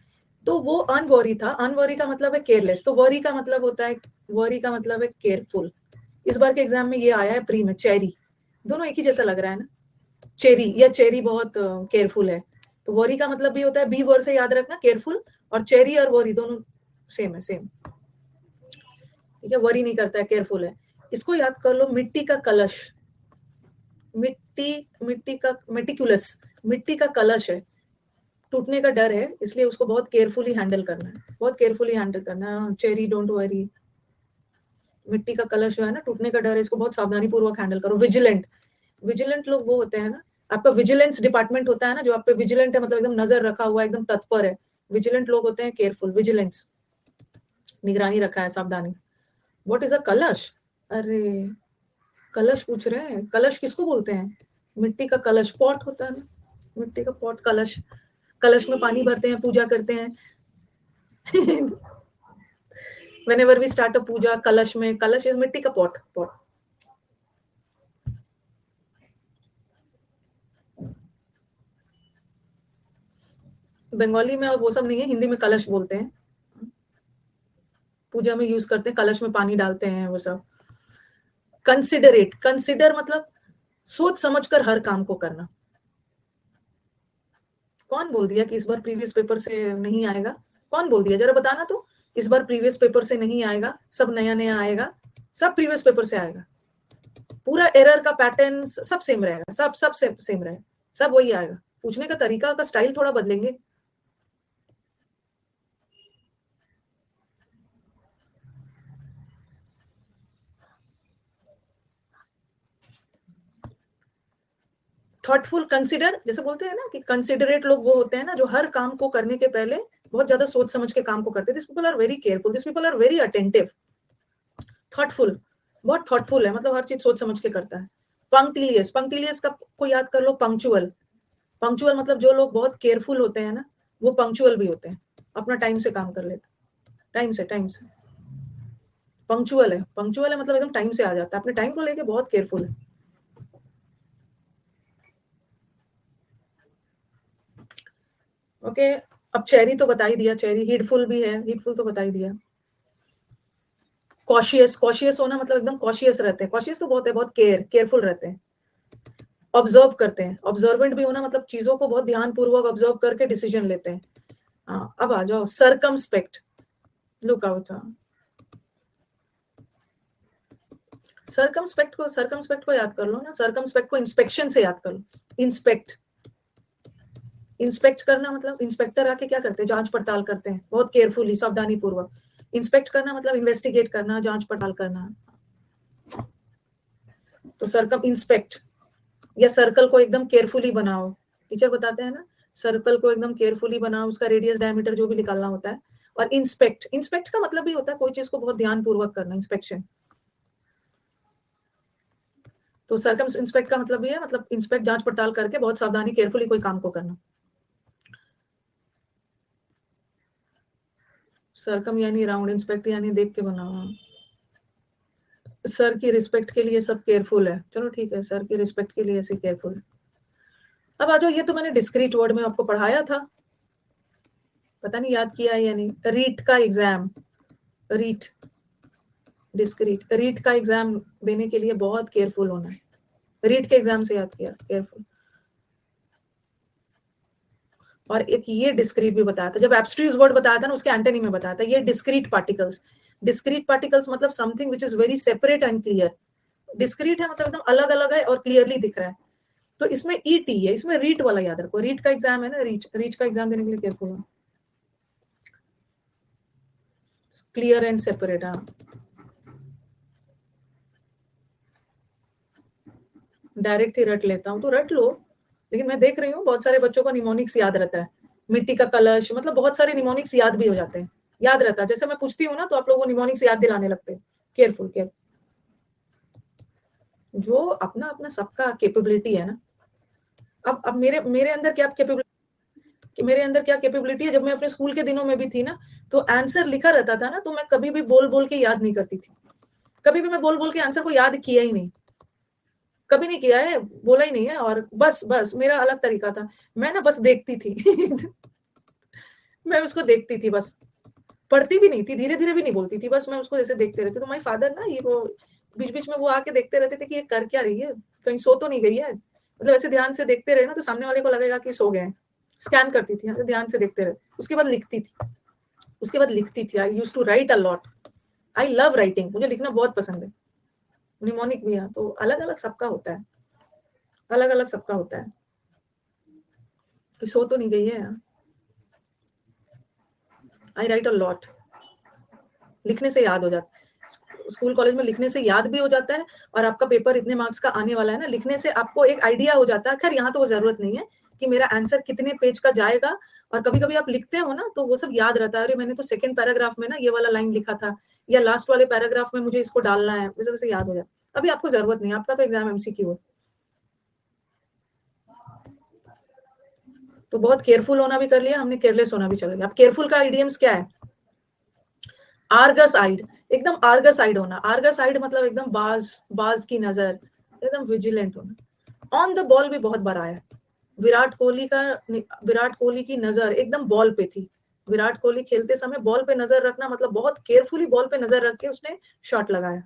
तो वो अनवरी था, अनवरी का मतलब है केयरलेस, तो वरी का मतलब होता है, वरी का मतलब है केयरफुल। इस बार के एग्जाम में ये आया है प्री में, चेरी, दोनों एक ही जैसा लग रहा है ना, चेरी या चेरी बहुत केयरफुल है। तो वरी का मतलब भी होता है, बी वर्ड से याद रखना, केयरफुल, और चेरी और वरी दोनों सेम है, सेम, ठीक है। वरी नहीं करता है, केयरफुल है। इसको याद कर लो, मिट्टी का कलश, मिट्टी, मिट्टी का मेटिकुलस, मिट्टी का कलश है, टूटने का डर है, इसलिए उसको बहुत केयरफुली हैंडल करना है, बहुत केयरफुली हैंडल करना है। चेरी डोंट वरी, मिट्टी का कलश जो है ना, टूटने का डर है, इसको बहुत सावधानी पूर्वक हैंडल करो। विजिलेंट, विजिलेंट लोग वो होते हैं ना, आपका विजिलेंस डिपार्टमेंट होता है ना, जो आप पे विजिलेंट है, मतलब एकदम नजर रखा हुआ है, एकदम तत्पर है। विजिलेंट लोग होते हैं केयरफुल, विजिलेंस, निगरानी रखा है, सावधानी। व्हाट इज अ कलश? अरे, कलश पूछ रहे हैं, कलश किसको बोलते हैं? मिट्टी का कलश, पॉट होता है ना, मिट्टी का पॉट, कलश, कलश में पानी भरते हैं, पूजा करते हैं। whenever we start a पूजा, कलश में, कलश इज मिट्टी का पॉट, पॉट। बंगाली में और वो सब नहीं है, हिंदी में कलश बोलते हैं, पूजा में यूज करते हैं, कलश में पानी डालते हैं, वो सब। कंसिडरेट, कंसिडर मतलब सोच समझकर हर काम को करना। कौन बोल दिया कि इस बार प्रीवियस पेपर से नहीं आएगा? कौन बोल दिया, जरा बताना तो। इस बार प्रीवियस पेपर से नहीं आएगा, सब नया नया आएगा, सब प्रीवियस पेपर से आएगा। पूरा एरर का पैटर्न सब सेम रहेगा, सब सब सेम रहेगा, सब वही आएगा। पूछने का तरीका का स्टाइल थोड़ा बदलेंगे। थॉटफुल, कंसिडर, जैसे बोलते हैं ना कि कंसिडरेट लोग वो होते हैं ना, जो हर काम को करने के पहले बहुत ज्यादा सोच समझ के काम को करते हैं। This people are very careful, this people are very attentive. Thoughtful, बहुत थॉटफुल है, मतलब हर चीज सोच समझ के करता है। पंक्टिलियस, पंक्टिलियस का को याद कर लो, पंक्चुअल, पंक्चुअल मतलब जो लोग बहुत केयरफुल होते हैं ना, वो पंक्चुअल भी होते हैं, अपना टाइम से काम कर लेते हैं, टाइम से, टाइम से। पंक्चुअल है, पंक्चुअल है मतलब एकदम टाइम से आ जाता है, अपने टाइम को लेके बहुत केयरफुल है। ओके, अब चेरी तो बता ही दिया, चेरी। हीडफुल भी है, हीडफुल तो बता ही दिया। कॉशियस, कॉशियस होना मतलब एकदम कॉशियस रहते हैं, कॉशियस तो बहुत है, बहुत केयरफुल रहते हैं। ऑब्जर्व करते हैं, ऑब्जर्वेंट भी होना मतलब चीजों को बहुत ध्यानपूर्वक ऑब्जर्व करके डिसीजन लेते हैं। हाँ, अब आ जाओ सरकमस्पेक्ट, लुक आउट। सरकमस्पेक्ट को याद कर लो ना, सरकमस्पेक्ट को इंस्पेक्शन से याद कर लो। इंस्पेक्ट, इंस्पेक्ट करना मतलब इंस्पेक्टर आके क्या करते हैं, जांच पड़ताल करते हैं, बहुत केयरफुली, सावधानी पूर्वक। इंस्पेक्ट करना मतलब इन्वेस्टिगेट करना, जांच पड़ताल करना। तो सरकम इंस्पेक्ट, या सर्कल को एकदम केयरफुली बनाओ, टीचर बताते हैं ना, सर्कल को एकदम केयरफुली बनाओ, उसका रेडियस डायमीटर जो भी निकालना होता है। और इंस्पेक्ट, इंस्पेक्ट का मतलब भी होता है कोई चीज को बहुत ध्यानपूर्वक करना, इंस्पेक्शन। तो सर्कम इंस्पेक्ट का मतलब भी है, मतलब इंस्पेक्ट, जांच पड़ताल करके बहुत सावधानी, केयरफुली कोई काम को करना। सर्कम यानी राउंड, इंस्पेक्ट यानी देख के बनाओ। सर की रिस्पेक्ट के लिए सब केयरफुल है, चलो ठीक है, सर की रिस्पेक्ट के लिए ऐसे केयरफुल। अब आ जाओ, ये तो मैंने डिस्क्रीट वर्ड में आपको पढ़ाया था, पता नहीं याद किया है या नहीं। रीट का एग्जाम, रीट, डिस्क्रीट, रीट का एग्जाम देने के लिए बहुत केयरफुल होना है। रीट के एग्जाम से याद किया, केयरफुल। और एक ये डिस्क्रीट भी बताया था, जब एब्स्ट्रूज वर्ड बताया था ना, उसके एंटोनी में बताया था, ये डिस्क्रीट पार्टिकल्स। डिस्क्रीट पार्टिकल्स मतलब something which is very separate and clear. Discrete है मतलब एकदम अलग अलग है और क्लियरली दिख रहा है। तो इसमें ईटी है, इसमें रीट वाला याद रखो, रीट का एग्जाम है ना, रीट, रीट का एग्जाम देने के लिए केयरफुल हो। क्लियर एंड सेपरेट, हाँ। डायरेक्ट ही रट लेता हूँ तो रट लो, लेकिन मैं देख रही हूँ बहुत सारे बच्चों को निमोनिक्स याद रहता है। मिट्टी का कलश, मतलब बहुत सारे निमोनिक्स याद भी हो जाते हैं, याद रहता है। जैसे मैं पूछती हूँ ना, तो आप लोगों को निमोनिक्स याद दिलाने लगते हैं। Careful, careful. जो अपना अपना सबका कैपेबिलिटी है ना, अब मेरे अंदर क्या कैपेबिलिटी, मेरे अंदर क्या कैपेबिलिटी है, जब मैं अपने स्कूल के दिनों में भी थी ना, तो आंसर लिखा रहता था ना, तो मैं कभी भी बोल बोल के याद नहीं करती थी, कभी भी मैं बोल बोल के आंसर को याद किया ही नहीं, कभी नहीं किया है, बोला ही नहीं है, और बस बस मेरा अलग तरीका था, मैं ना बस देखती थी मैं उसको देखती थी बस, पढ़ती भी नहीं थी, धीरे धीरे भी नहीं बोलती थी, बस मैं उसको जैसे देखते रहती। तो माय फादर ना, ये वो बीच बीच में वो आके देखते रहते थे कि ये कर क्या रही है, कहीं सो तो नहीं गई है, मतलब ऐसे ध्यान से देखते रहे ना, तो सामने वाले को लगेगा कि सो गए हैं। स्कैन करती थी, ध्यान से देखते रहे, उसके बाद लिखती थी, उसके बाद लिखती थी। I use to write a lot, I love writing, मुझे लिखना बहुत पसंद है। निमोनिक भी है, तो अलग अलग सबका होता है, अलग अलग सबका होता है। तो सो तो नहीं गई है। आई राइट अ लॉट, लिखने से याद हो जाता है, स्कूल कॉलेज में लिखने से याद भी हो जाता है, और आपका पेपर इतने मार्क्स का आने वाला है ना, लिखने से आपको एक आइडिया हो जाता है। खैर यहाँ तो वो जरूरत नहीं है कि मेरा आंसर कितने पेज का जाएगा, और कभी कभी आप लिखते हो ना, तो वो सब याद रहता है, अरे मैंने तो सेकंड पैराग्राफ में ना ये वाला लाइन लिखा था, या लास्ट वाले पैराग्राफ में मुझे इसको डालना है, वैसे वैसे याद हो जाता है। अभी आपको जरूरत नहीं है, आपका तो एग्जाम एमसीक्यू है, तो बहुत केयरफुल होना भी कर लिया हमने, केयरलेस होना भी चल गया। अब केयरफुल का आइडियम्स क्या है? आर्गस आइड, एकदम आर्गस आइड होना। आर्गस आइड मतलब एकदम बाज, बाज की नजर, एकदम विजिलेंट होना। ऑन द बॉल भी बहुत बार आया, विराट कोहली का, विराट कोहली की नजर एकदम बॉल पे थी, विराट कोहली खेलते समय बॉल पे नजर रखना मतलब बहुत केयरफुली बॉल पे नजर रख के उसने शॉट लगाया।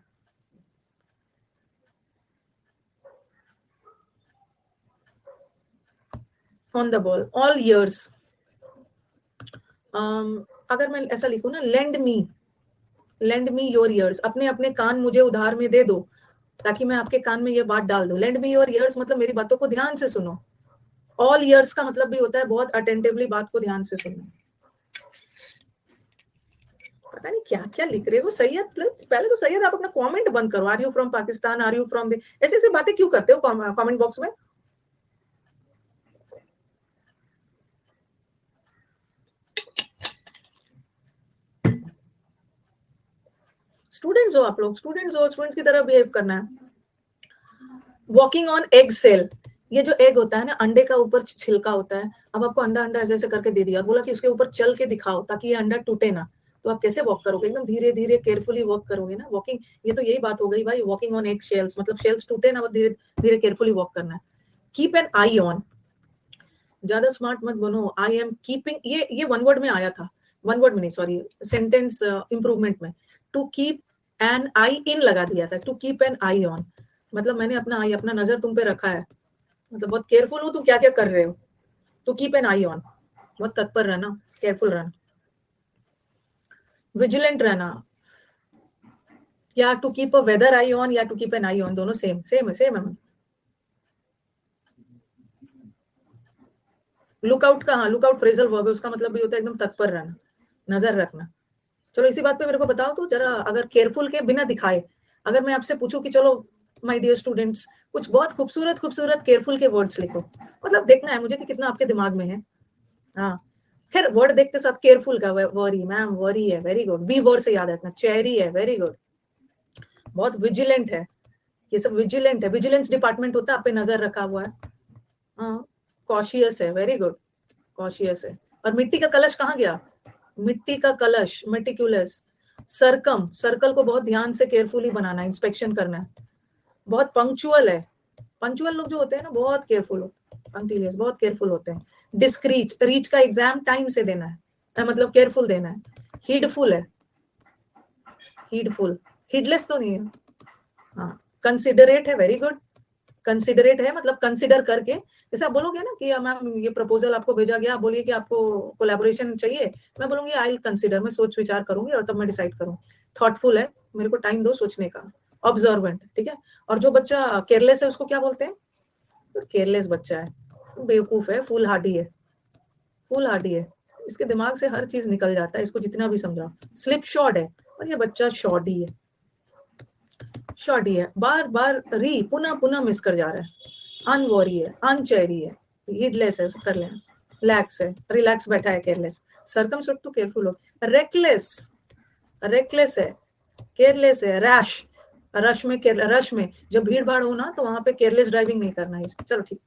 On the ball, all years. अगर मैं ऐसा लिखूं ना, लेंड मी योर ईयर्स, अपने अपने कान मुझे उधार में दे दो, ताकि मैं आपके कान में ये बात डाल दूं। लेंड मी योर ईयर्स मतलब मेरी बातों को ध्यान से सुनो। ऑल ईयर्स का मतलब भी होता है बहुत अटेंटिवली बात को ध्यान से सुनना। पता नहीं क्या क्या लिख रहे हो सैयद, पहले तो सैयद आप अपना कमेंट बंद करो। Are you from Pakistan, are you from, ऐसे ऐसे बातें क्यों करते हो कमेंट बॉक्स में? स्टूडेंट्स हो आप लोग, स्टूडेंट्स हो, स्टूडेंट्स की तरह बिहेव करना है। वॉकिंग ऑन एग सेल, ये जो एग होता है ना, अंडे का ऊपर छिलका होता है। अब आपको अंडा अंडा ऐसे करके दे दिया, बोला कि उसके ऊपर चल के दिखाओ ताकि ये अंडा टूटे ना, तो आप कैसे वॉक करोगे? एकदम धीरे धीरे केयरफुली वॉक करोगे ना। वॉकिंग, ये तो यही बात हो गई भाई, वॉकिंग ऑन एग शेल्स मतलब शेल्स टूटे ना, वो धीरे धीरे केयरफुली वॉक करना है। कीप एन आई ऑन, ज्यादा स्मार्ट मत बनो। आई एम कीपिंग, ये वन वर्ड में आया था, वन वर्ड में नहीं सॉरी, सेंटेंस इंप्रूवमेंट में। To keep an eye in लगा दिया था, to keep an eye on मतलब मैंने अपना आई, अपना नजर तुम पे रखा है, मतलब बहुत केयरफुल हो तुम क्या क्या कर रहे हो। To keep an eye on, बहुत तत्पर रहना, केयरफुल रहना, विजिलेंट रहना, या to keep a weather eye on या to keep an eye on, दोनों सेम सेम है, सेम है। लुकआउट का, हाँ लुकआउट फ्रेजल वर्ब है, उसका मतलब भी होता है एकदम तत्पर रहना, नजर रखना। चलो इसी बात पे मेरे को बताओ तो जरा, अगर केयरफुल के बिना दिखाए, अगर मैं आपसे पूछूं कि चलो माय डियर स्टूडेंट्स, कुछ बहुत खूबसूरत खूबसूरत केयरफुल के वर्ड्स लिखो, मतलब देखना है मुझे कि कितना आपके दिमाग में है। हाँ, खैर वर्ड देखते साथ केयरफुल का, वरी मैम, वरी है, वेरी गुड, बी वर्ड से याद रखना, चेरी है, वेरी गुड, बहुत विजिलेंट है, ये सब विजिलेंट है, विजिलेंस डिपार्टमेंट होता है, आप पे नजर रखा हुआ है। हाँ, कॉशियस है, वेरी गुड, कॉशियस है। और मिट्टी का कलश कहाँ गया? मिट्टी का कलश, मेटिकुलस। सरकम, सर्कल को बहुत ध्यान से केयरफुली बनाना, इंस्पेक्शन करना है। बहुत पंक्चुअल है, पंक्चुअल लोग जो होते हैं ना बहुत केयरफुल होते हैं, पंक्टिलियस बहुत केयरफुल होते हैं। डिस्क्रीट, रीच का एग्जाम टाइम से देना है, मतलब केयरफुल देना है। हीडफुल है, हीडफुल, हीडलेस तो नहीं है। हाँ, कंसिडरेट है, वेरी गुड, कंसिडरेट है मतलब कंसिडर करके, जैसे आप बोलोगे ना कि मैम ये प्रपोजल आपको भेजा गया, आप बोलिए कि आपको कोलैबोरेशन चाहिए, मैं बोलूंगी आई विल कंसिडर, मैं सोच विचार करूंगी और तब मैं डिसाइड करूँ। थॉटफुल है, मेरे को टाइम दो सोचने का। ऑब्जर्वेंट, ठीक है। और जो बच्चा केयरलेस है उसको क्या बोलते हैं? तो केयरलेस बच्चा है, बेवकूफ है, फूल हार्डी है, फूल हार्डी है, इसके दिमाग से हर चीज निकल जाता है, इसको जितना भी समझाओ। स्लिप शॉर्ड है, और ये बच्चा शॉर्डी है, शॉर्डी है, बार बार री पुनः पुनः मिस कर जा रहा है। अनवॉरी है, अनचेरी है, हीडलेस है, कर लेना। लैक्स है, रिलैक्स बैठा है, केयरलेस। सरकम टू केयरफुल हो। रेकलेस, रेकलेस है, केयरलेस है, रैश, रश में जब भीड़ भाड़ हो ना तो वहां पे केयरलेस ड्राइविंग नहीं करना है। चलो ठीक।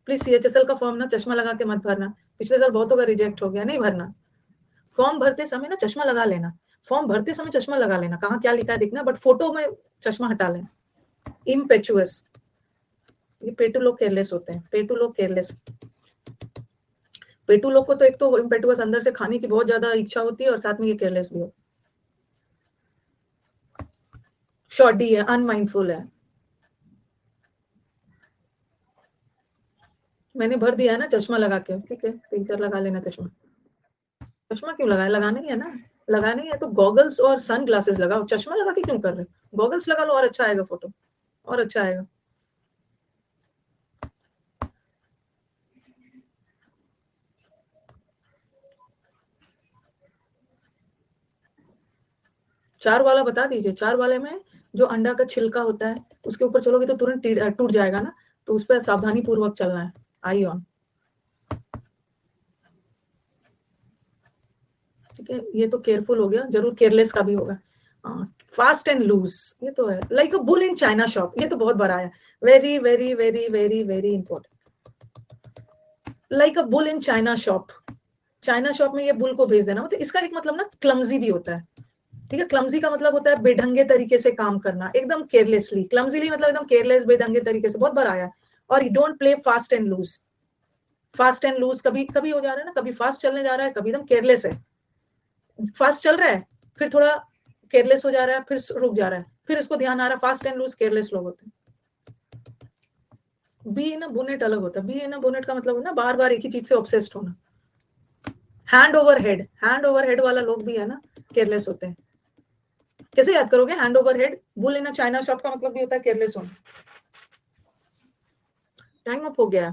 प्लीज CHSL का फॉर्म ना चश्मा लगा के मत भरना, पिछले साल बहुतों का रिजेक्ट हो गया, नहीं भरना। फॉर्म भरते समय ना चश्मा लगा लेना, फॉर्म भरते समय चश्मा लगा लेना, कहाँ क्या लिखा है दिखना, बट फोटो में चश्मा हटा लेना। इम्पेचुअस, ये पेटू लोग केयरलेस होते हैं, पेटू लोग केयरलेस। पेटू लोग को तो एक तो इम्पेटुअस अंदर से खाने की बहुत ज्यादा इच्छा होती है और साथ में ये केयरलेस भी हो। शॉर्टी है, अनमाइंडफुल है। मैंने भर दिया है ना चश्मा लगा के, ठीक है, 3-4 लगा लेना चश्मा। चश्मा क्यों लगाए, लगाना ही है ना, लगाना ही है तो गॉगल्स और सन ग्लासेस लगाओ, चश्मा लगा के क्यों कर रहे हो, गॉगल्स लगा लो और अच्छा आएगा फोटो, और अच्छा आएगा। चार वाला बता दीजिए, चार वाले में जो अंडा का छिलका होता है उसके ऊपर चलोगे तो तुरंत टूट जाएगा ना, तो उस पर सावधानी पूर्वक चलना है। आई ऑन, ठीक है, ये तो केयरफुल हो गया, जरूर केयरलेस का भी होगा। फास्ट एंड लूज, ये तो है, like a bull in China shop, ये तो बहुत बड़ा है, very very very very very important. Like a bull in China shop, China shop में ये बुल को भेज देना, मतलब इसका एक मतलब ना क्लमजी भी होता है, ठीक है। क्लमजी का मतलब होता है बेढंगे तरीके से काम करना, एकदम केयरलेसली, क्लमजीली मतलब एकदम केयरलेस बेढंगे तरीके से, बहुत बार आया है। और you don't play fast and loose, fast and loose कभी कभी हो जा रहा है ना, कभी फास्ट चलने जा रहा है, कभी एकदम केयरलेस है, फास्ट चल रहा है फिर थोड़ा केयरलेस हो जा रहा है, फिर रुक जा रहा है, फिर उसको ध्यान आ रहा है, फास्ट एंड लूज केयरलेस लोग होते हैं। बी इन बोनेट अलग होता है, बी इन बोनेट का मतलब ना बार बार एक ही चीज से ऑब्सेस्ड होना। हैंड ओवर हेड वाला लोग भी है ना, केयरलेस होते हैं। कैसे याद करोगे hand over head, bull in China shop का मतलब भी होता है केयरलेस होना। टाइम अप हो गया।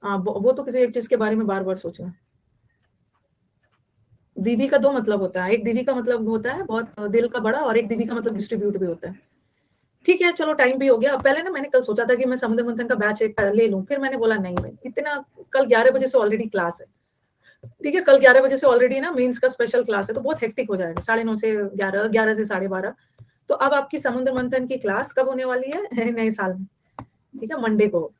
वो तो किसी एक चीज के बारे में बार बार सोचना। दीवी का दो मतलब होता है, एक दीवी का मतलब होता है बहुत दिल का बड़ा, और एक दीवी का मतलब डिस्ट्रीब्यूट भी होता है। ठीक है चलो, टाइम भी हो गया। अब पहले ना मैंने कल सोचा था कि मैं समुद्र मंथन का बैच एक ले लूं, फिर मैंने बोला नहीं भाई इतना, कल 11 बजे से ऑलरेडी क्लास है, ठीक है, कल 11 बजे से ऑलरेडी ना मेंस का स्पेशल क्लास है, तो बहुत हेक्टिक हो जाएगा, 9:30 से 11, 11 से 12:30। तो अब आपकी समुद्र मंथन की क्लास कब होने वाली है, नए साल में, ठीक है, मंडे को,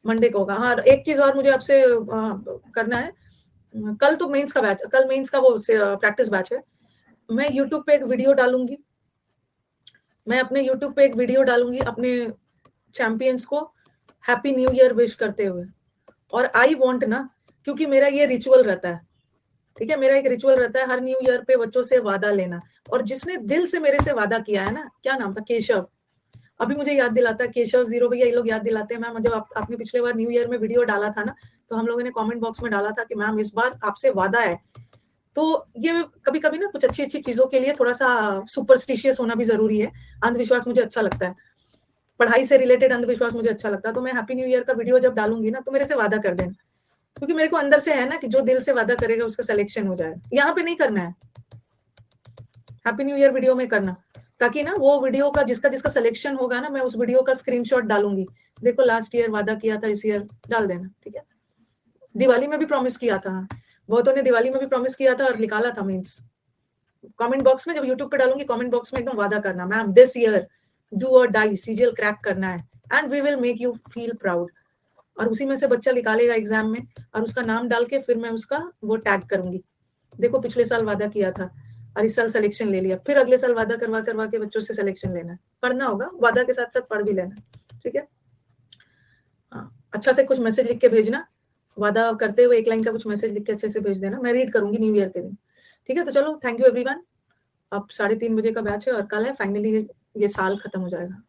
मंडे को होगा। हाँ, एक चीज और मुझे आपसे करना है, कल तो मेंस का बैच, कल मेंस का वो प्रैक्टिस बैच है। मैं यूट्यूब पे एक वीडियो डालूंगी, मैं अपने यूट्यूब पे एक वीडियो डालूंगी अपने चैंपियंस को हैप्पी न्यू ईयर विश करते हुए। और आई वांट ना, क्योंकि मेरा ये रिचुअल रहता है, ठीक है, मेरा एक रिचुअल रहता है हर न्यू ईयर पे बच्चों से वादा लेना। और जिसने दिल से मेरे से वादा किया है ना, क्या नाम था, केशव, अभी मुझे याद दिलाता है, केशव, जीरो भैया, ये लोग याद दिलाते हैं। मैम जब आपने पिछले बार न्यू ईयर में वीडियो डाला था ना, तो हम लोगों ने कमेंट बॉक्स में डाला था कि मैम इस बार आपसे वादा है। तो ये कभी कभी ना कुछ अच्छी अच्छी चीजों के लिए थोड़ा सा सुपरस्टिशियस होना भी जरूरी है। अंधविश्वास मुझे अच्छा लगता है, पढ़ाई से रिलेटेड अंधविश्वास मुझे अच्छा लगता है। तो मैं हैप्पी न्यू ईयर का वीडियो जब डालूंगी ना, तो मेरे से वादा कर देना, क्योंकि मेरे को अंदर से है ना कि जो दिल से वादा करेगा उसका सिलेक्शन हो जाएगा। यहाँ पे नहीं करना है, हैप्पी न्यू ईयर वीडियो में करना, ताकि ना वो वीडियो का जिसका जिसका सिलेक्शन होगा ना, मैं उस वीडियो का स्क्रीनशॉट डालूंगी, देखो लास्ट ईयर वादा किया था, इस ईयर डाल देना, ठीक है। दिवाली में भी प्रॉमिस किया था, बहुतों ने दिवाली में भी प्रॉमिस किया था और निकाला था मीन्स। कमेंट बॉक्स में जब यूट्यूब पे डालूंगी, कमेंट बॉक्स में एकदम वादा करना, ma'am this year do or die CGL crack करना है, and we will make you feel proud. और उसी में से बच्चा निकालेगा एग्जाम में, और उसका नाम डाल के फिर मैं उसका वो टैग करूंगी, देखो पिछले साल वादा किया था और इस साल सिलेक्शन ले लिया, फिर अगले साल वादा करवा करवा के बच्चों से सिलेक्शन लेना है। पढ़ना होगा, वादा के साथ साथ पढ़ भी लेना, ठीक है। हाँ, अच्छा से कुछ मैसेज लिख के भेजना, वादा करते हुए एक लाइन का कुछ मैसेज लिख के अच्छे से भेज देना, मैं रीड करूंगी न्यू ईयर के दिन, ठीक है। तो चलो, थैंक यू एवरीवन। अब 3:30 बजे का बैच है और कल है फाइनली ये साल खत्म हो जाएगा।